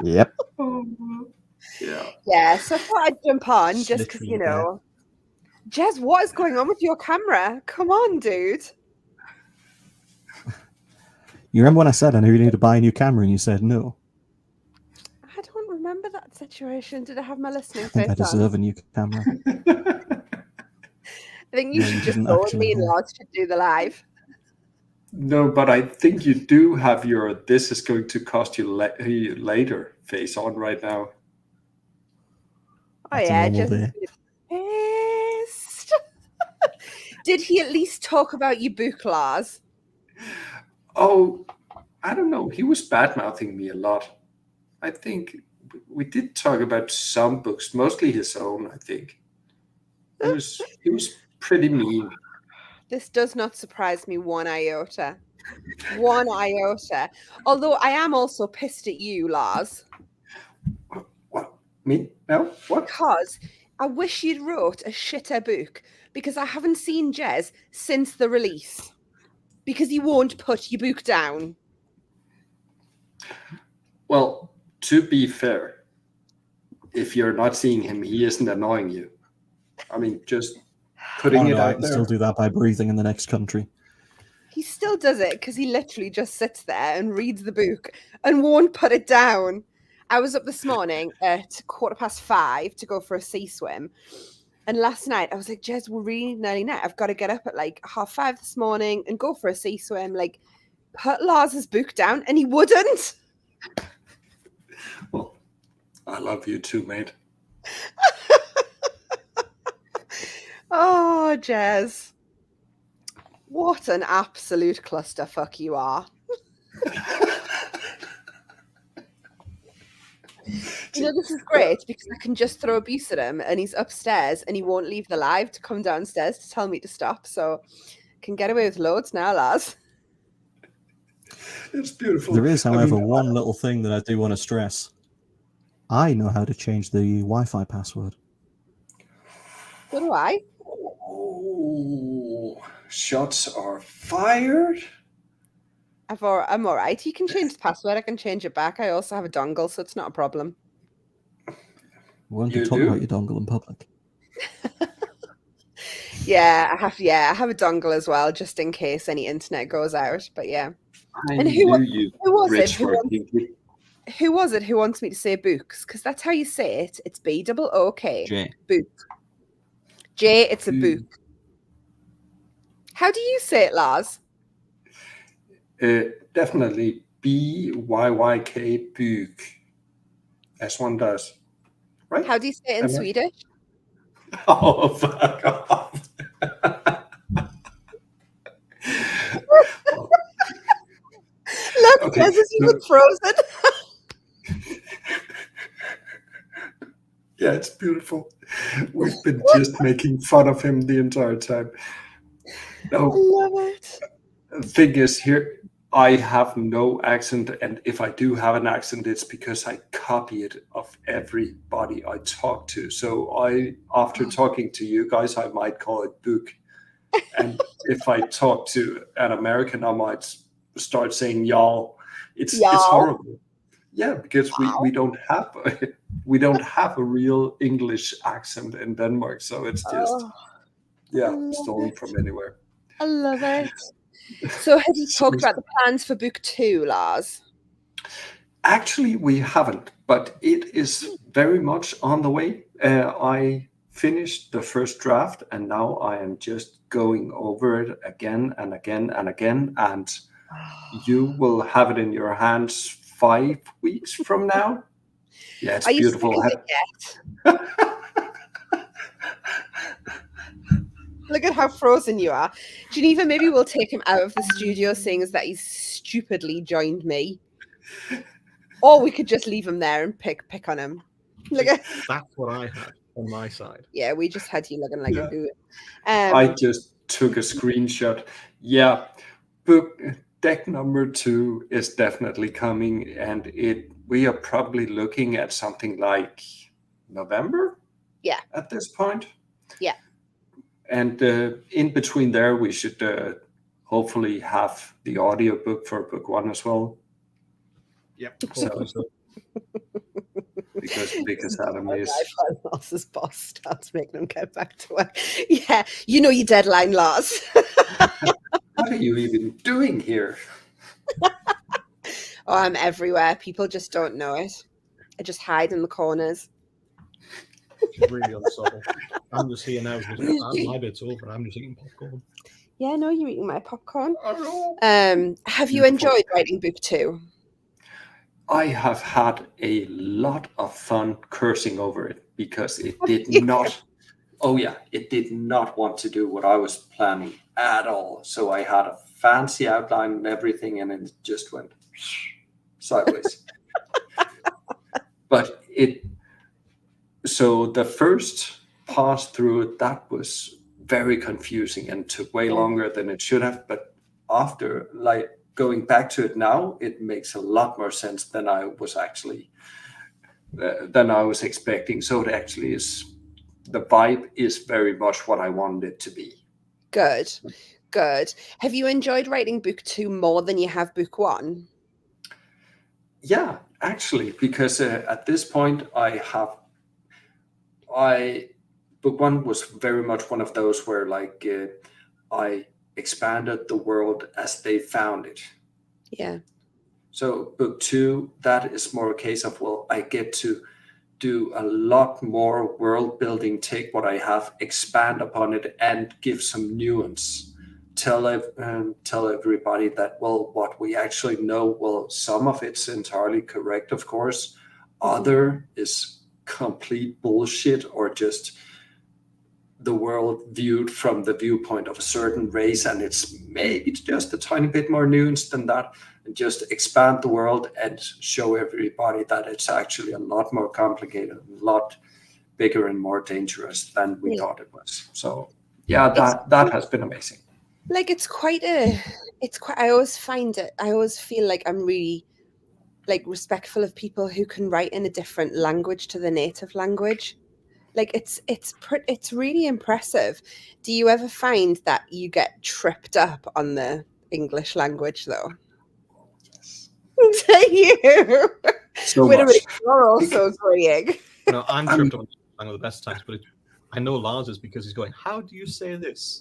Yep. Yeah, so I thought I'd jump on just because, Jez, what is going on with your camera? Come on, dude. You remember when I said I knew you needed to buy a new camera and you said no? I don't remember that situation. Did I have my listening I think face I deserve a new camera. I think you should just go with me and Lars should do the live. No, but I think you do have your "this is going to cost you later" face on right now. Oh yeah, just pissed. Did he at least talk about your book, Lars? Oh, I don't know. He was bad-mouthing me a lot. I think we did talk about some books, mostly his own, I think. He was pretty mean. This does not surprise me one iota. One iota. Although I am also pissed at you, Lars. What? Me? No? What? Because I wish you'd wrote a shitter book, because I haven't seen Jez since the release. Because he won't put your book down. Well, to be fair, if you're not seeing him, he isn't annoying you. I mean, just putting it out I can there. still do that by breathing in the next country. He still does it because he literally just sits there and reads the book and won't put it down. I was up this morning at 5:15 to go for a sea swim, And last night I was like, Jez, we're really nearly night. I've got to get up at like 5:30 this morning and go for a sea swim. Like, put Lars's book down, and he wouldn't. Well, I love you too, mate. Oh, Jez. What an absolute clusterfuck you are. You know, this is great because I can just throw abuse at him and he's upstairs and he won't leave the live to come downstairs to tell me to stop. So I can get away with loads now, Lars. It's beautiful. There is, however, one little thing that I do want to stress. I know how to change the Wi-Fi password. So do I. Oh, shots are fired. I'm all right. You can change the password. I can change it back. I also have a dongle, so it's not a problem. Won't you talk about your dongle in public? Yeah, I have a dongle as well, just in case any internet goes out. But yeah. And who was it? Who was it who wants me to say books? Because that's how you say it. It's B-double-O-K. J. Book. J, it's a book. How do you say it, Lars? Definitely B-Y-Y-K, book. As one does. Right? How do you say it in Swedish? Oh, fuck off. Look, okay. This is even frozen. Yeah, it's beautiful. We've been just making fun of him the entire time. No, I love it. The thing is, here I have no accent, and if I do have an accent, it's because I copy it of everybody I talk to. So after talking to you guys, I might call it book. And if I talk to an American, I might start saying y'all. It's horrible. Yeah, because we don't have a real English accent in Denmark, so it's just stolen from anywhere. I love it. So have you talked about the plans for book 2, Lars? Actually, we haven't, but it is very much on the way. I finished the first draft, and now I am just going over it again and again and again, and you will have it in your hands 5 weeks from now. Yeah, it's beautiful. Look at how frozen you are. Geneva, maybe we'll take him out of the studio, seeing as that he's stupidly joined me. Or we could just leave him there and pick on him. Look at That's what I had on my side. Yeah, we just had you looking like a hoot. I just took a screenshot. Yeah, deck number 2 is definitely coming, and we are probably looking at something like November. Yeah. At this point. Yeah. And in between there, we should hopefully have the audiobook for book 1 as well. Yep. So, because Adam is. Lars's boss starts making him get back to work. Yeah, you know your deadline, Lars. What are you even doing here? Oh, I'm everywhere. People just don't know it. I just hide in the corners. It's really unsubtle. I'm just here now. My bit's over. I'm just eating popcorn. Yeah, no, you're eating my popcorn. Have you enjoyed writing book 2? I have had a lot of fun cursing over it because it did not. Oh yeah, it did not want to do what I was planning at all. So I had a fancy outline and everything, and it just went sideways. But so the first pass through it, that was very confusing and took way longer than it should have. But after going back to it now, it makes a lot more sense than I was expecting. So it actually is. The vibe is very much what I wanted it to be. Good. Have you enjoyed writing book 2 more than you have book 1? Yeah, actually, because at this point book 1 was very much one of those where I expanded the world as they found it. Yeah. So book 2, that is more a case of, I get to do a lot more world building, take what I have, expand upon it, and give some nuance. Tell everybody that, well, what we actually know, well, some of it's entirely correct, of course. Other is complete bullshit, or just the world viewed from the viewpoint of a certain race, and it's maybe just a tiny bit more nuanced than that. And just expand the world and show everybody that it's actually a lot more complicated, a lot bigger and more dangerous than we thought it was. So yeah, that has been amazing. Like it's quite I always feel like I'm really like respectful of people who can write in a different language to the native language. Like it's really impressive. Do you ever find that you get tripped up on the English language though? Do you? So Wait a minute, much. you're also agreeing. No, I'm tripped on one of the best times, but I know Lars is because he's going, "How do you say this?"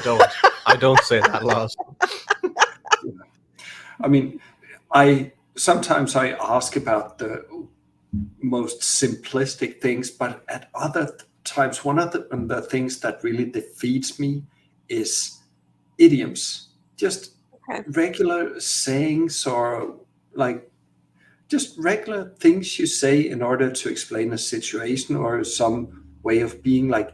Going, I don't say that, Lars. I mean, sometimes I ask about the most simplistic things, but at other times, one of the things that really defeats me is idioms, just regular sayings, or like just regular things you say in order to explain a situation or some way of being. Like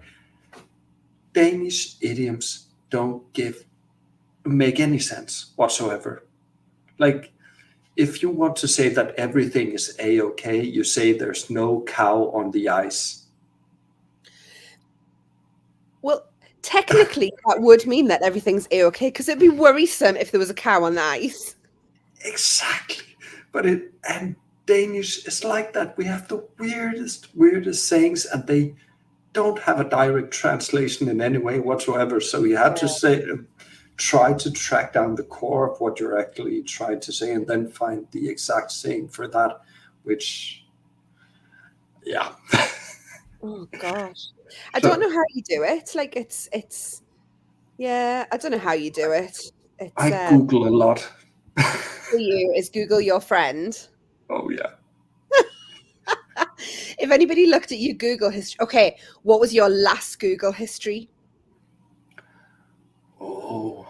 Danish idioms don't make any sense whatsoever. Like if you want to say that everything is a-okay, you say there's no cow on the ice. Well, technically that would mean that everything's a-okay, because it'd be worrisome if there was a cow on the ice. Exactly. And Danish is like that. We have the weirdest sayings, and they don't have a direct translation in any way whatsoever. So you have to try to track down the core of what you're actually trying to say, and then find the exact saying for that, which, yeah. Oh gosh, I don't know how you do it. Like it's I don't know how you do it. I Google a lot. For you, is Google your friend? Oh yeah. If anybody looked at your Google history, okay, what was your last Google history? Oh,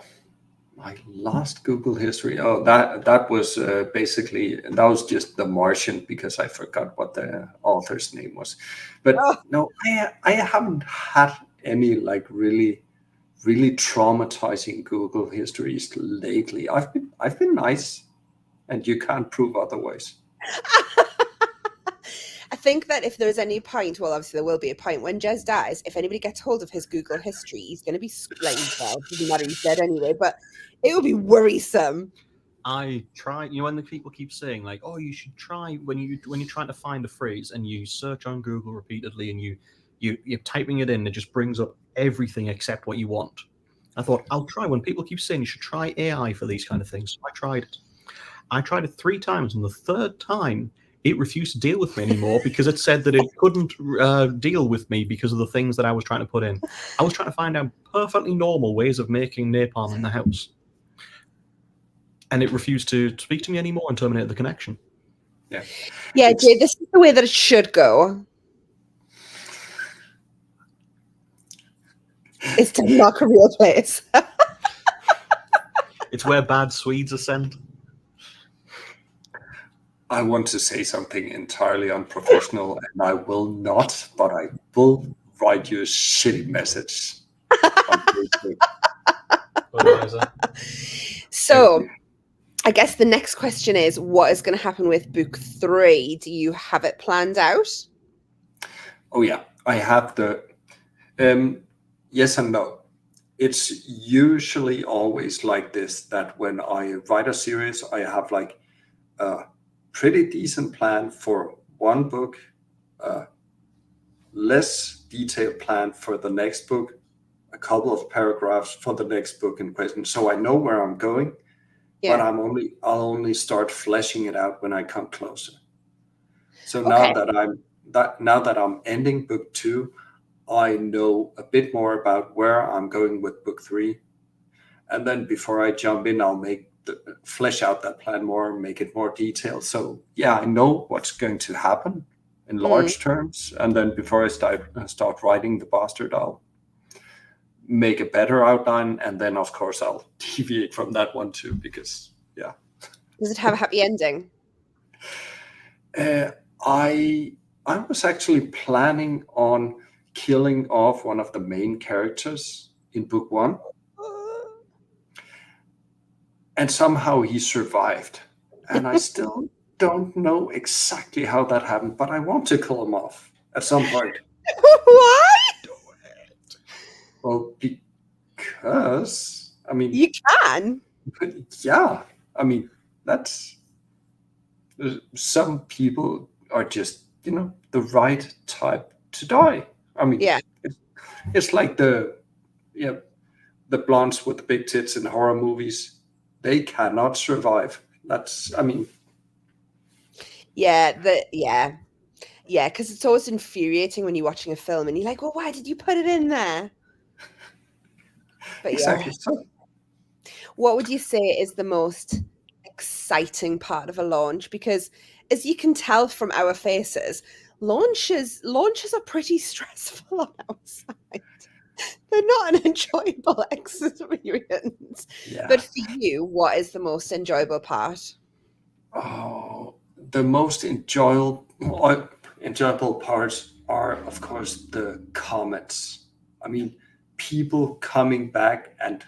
my last Google history. Oh, that was basically, that was just The Martian, because I forgot what the author's name was. But no, I haven't had any like really traumatizing Google histories lately. I've been nice, and you can't prove otherwise. I think that if there's any point, well, obviously there will be a point when Jez dies. If anybody gets hold of his Google history, he's going to be like, well, it doesn't matter, he's dead anyway. But it will be worrisome. I try, when the people keep saying like, "Oh, you should try," when you're trying to find a phrase and you search on Google repeatedly and you're typing it in, it just brings up everything except what you want. I thought I'll try. When people keep saying you should try AI for these kind of things, so I tried it. I tried it 3 times, and the third time it refused to deal with me anymore because it said that it couldn't deal with me because of the things that I was trying to put in. I was trying to find out perfectly normal ways of making napalm in the house, and it refused to speak to me anymore and terminated the connection. Yeah, Jay, this is the way that it should go. It's not a real place. It's where bad Swedes are sent. I want to say something entirely unprofessional, and I will not, but I will write you a shitty message. So, I guess the next question is, what is going to happen with book 3? Do you have it planned out? Oh yeah, I have the yes and no. It's usually always like this, that when I write a series, I have like a pretty decent plan for one book, less detailed plan for the next book, a couple of paragraphs for the next book in question. So I know where I'm going, but I'll only start fleshing it out when I come closer. So now that I'm ending book 2, I know a bit more about where I'm going with book 3. And then before I jump in, I'll flesh out that plan more, make it more detailed. So yeah, I know what's going to happen, in large terms, and then before I start writing the bastard, I'll make a better outline, and then of course I'll deviate from that one too, because Does it have a happy ending? I was actually planning on killing off one of the main characters in book 1, and somehow he survived, and I still don't know exactly how that happened, but I want to kill him off at some point. Why? Well, because I mean, You can. yeah, I mean, that's some people are just the right type to die. I mean, Yeah. it's like the blondes with the big tits in horror movies. They cannot survive. That's, I mean, Yeah, because it's always infuriating when you're watching a film and you're like, well, why did you put it in there? But exactly. yeah, So, what would you say is the most exciting part of a launch? Because as you can tell from our faces, launches are pretty stressful on our side. They're not an enjoyable experience. yeah. But for you, what is the most enjoyable part? Oh, the most enjoyable parts are, of course, the comments. I mean, people coming back and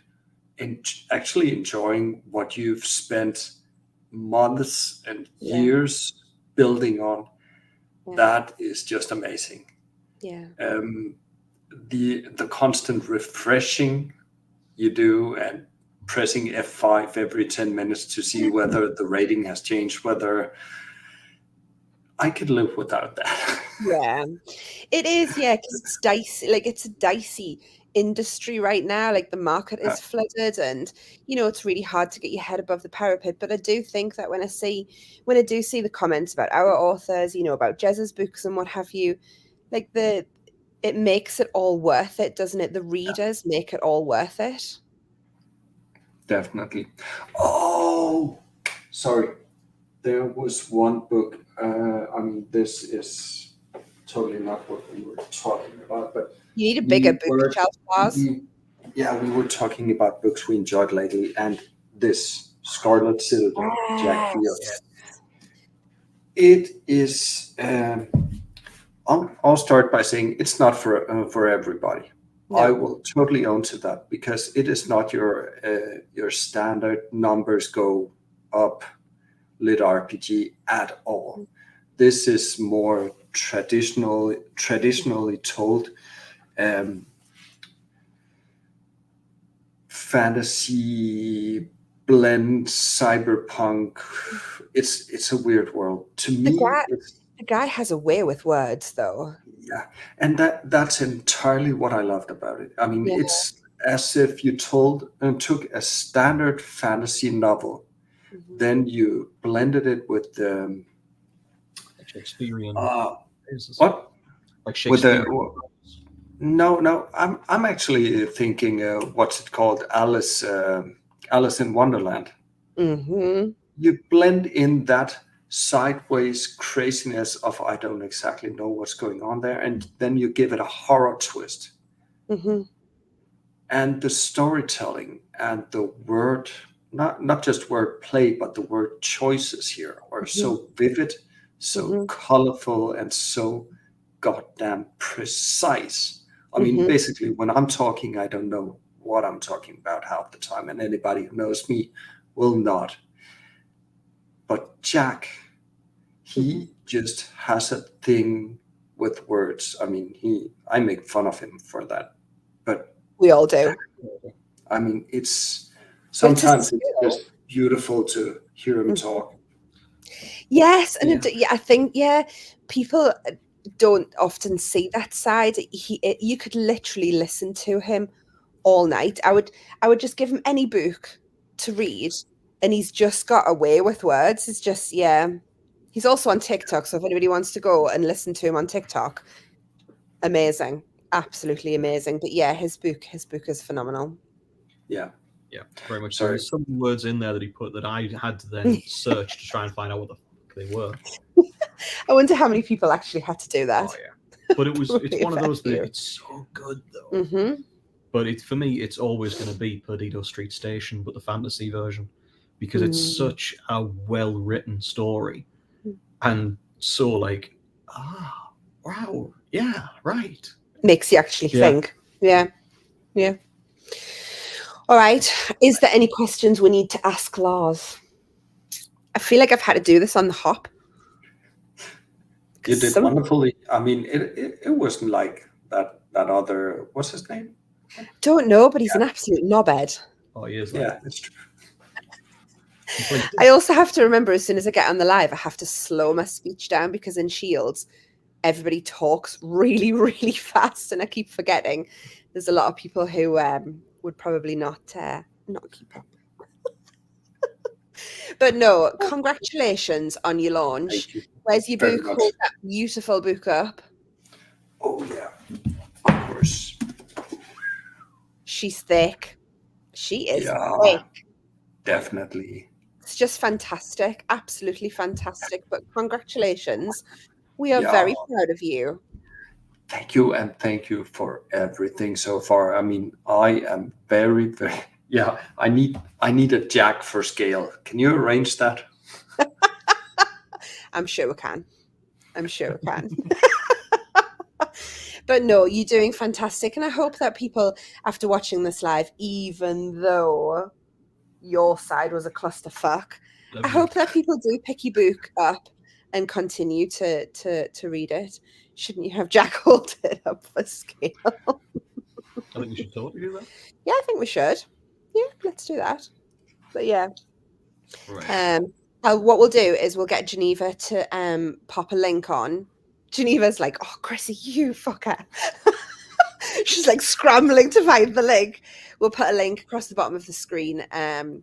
actually enjoying what you've spent months and years building on. Yeah. That is just amazing. Yeah. The constant refreshing you do, and pressing F5 every 10 minutes to see whether the rating has changed, whether I could live without that. Yeah, it is. Yeah, because it's dicey. Like, it's a dicey industry right now. Like, the market is flooded, and it's really hard to get your head above the parapet. But I do think that when I do see the comments about our authors, about Jez's books and what have you, like it makes it all worth it, doesn't it? The readers make it all worth it. Definitely. Oh, sorry. There was one book. I mean, this is totally not what we were talking about, but You need a bigger bookshelf, Lars. we were talking about books we enjoyed lately, and this Scarlet Citadel, Jack Field. It is. I'll start by saying it's not for everybody. No. I will totally own to that, because it is not your standard numbers go up lit RPG at all. This is more traditionally told fantasy blend cyberpunk. It's a weird world to me. The guy has a way with words, though. Yeah, and that's entirely what I loved about it. I mean, it's as if you took a standard fantasy novel, then you blended it with the Shakespearean. What? Like Shakespeare. No. I'm actually thinking, what's it called? Alice in Wonderland. Mm-hmm. You blend in that sideways craziness of I don't exactly know what's going on there, and then you give it a horror twist. Mm-hmm. And the storytelling and the word, not just word play, but the word choices here are so vivid, so colorful, and so goddamn precise. I mean, basically, when I'm talking, I don't know what I'm talking about half the time, and anybody who knows me will not. But Jack, he just has a thing with words. I mean, I make fun of him for that, but we all do. I mean, it's sometimes it's just beautiful to hear him talk. Yes, and I think people don't often see that side. You could literally listen to him all night. I would just give him any book to read, and he's just got a way with words. It's just He's also on TikTok, so if anybody wants to go and listen to him on TikTok, amazing, absolutely amazing. But yeah, his book is phenomenal. Yeah, very much. So there's some words in there that he put that I had to then search to try and find out what the fuck they were. I wonder how many people actually had to do that. Oh yeah, but it's one of those that Fair. it's so good though. Mm-hmm. But for me, it's always going to be Perdido Street Station, but the fantasy version, because it's such a well-written story, and so like, wow, yeah, right. Makes you actually Yeah. think. Yeah. All right. Is there any questions we need to ask Lars? I feel like I've had to do this on the hop. You did wonderfully. I mean, it wasn't like that other, what's his name? Don't know, but he's an absolute knobhead. Oh, he is. Yeah, it's true. I also have to remember, as soon as I get on the live, I have to slow my speech down, because in Shields, everybody talks really, really fast, and I keep forgetting. There's a lot of people who would probably not keep up. But no, congratulations on your launch. Thank you. Where's your very book? much. Hold that beautiful book up. Oh yeah, of course. She's thick. She is Yeah. thick. Definitely. It's just fantastic. Absolutely fantastic. But congratulations. We are Yeah. very proud of you. Thank you, and thank you for everything so far. I mean, I am very, very. Yeah, I need a jack for scale. Can you arrange that? I'm sure we can. But no, you're doing fantastic. And I hope that people, after watching this live, even though your side was a clusterfuck, I hope that people do pick your book up and continue to read it. Shouldn't you have Jack hold it up for scale? I think we should totally do that. Yeah, I think we should. Yeah, let's do that. But yeah. Right. What we'll do is we'll get Geneva to pop a link on. Geneva's like, oh, Chrissy, you fucker. She's like scrambling to find the link. We'll put a link across the bottom of the screen, and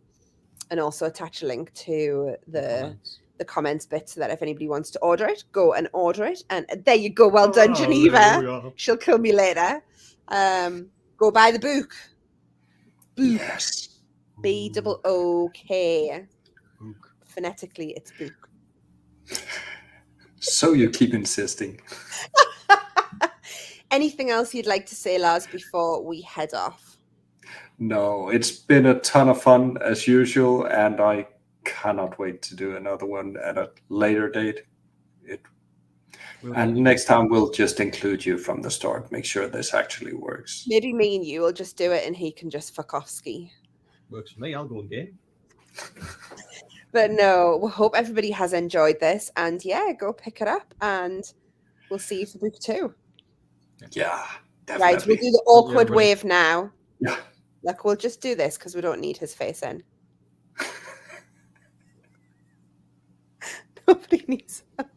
also attach a link to the comments bit, so that if anybody wants to order it, go and order it. And there you go. Well done, Geneva. She'll kill me later. Go buy the book. Book. Yes. B-O-O-K. Phonetically, it's book. So you keep insisting. Anything else you'd like to say, Lars, before we head off? No, it's been a ton of fun as usual, and I cannot wait to do another one at a later date. And next time we'll just include you from the start. Make sure this actually works. Maybe me and you will just do it, and he can just fuck off ski. Works for me. I'll go again. But no, we hope everybody has enjoyed this, and yeah, go pick it up, and we'll see you for book 2. Yeah, definitely. Right, we'll do the awkward Yeah, wave now. Yeah. Like, we'll just do this because we don't need his face in. Nobody needs that.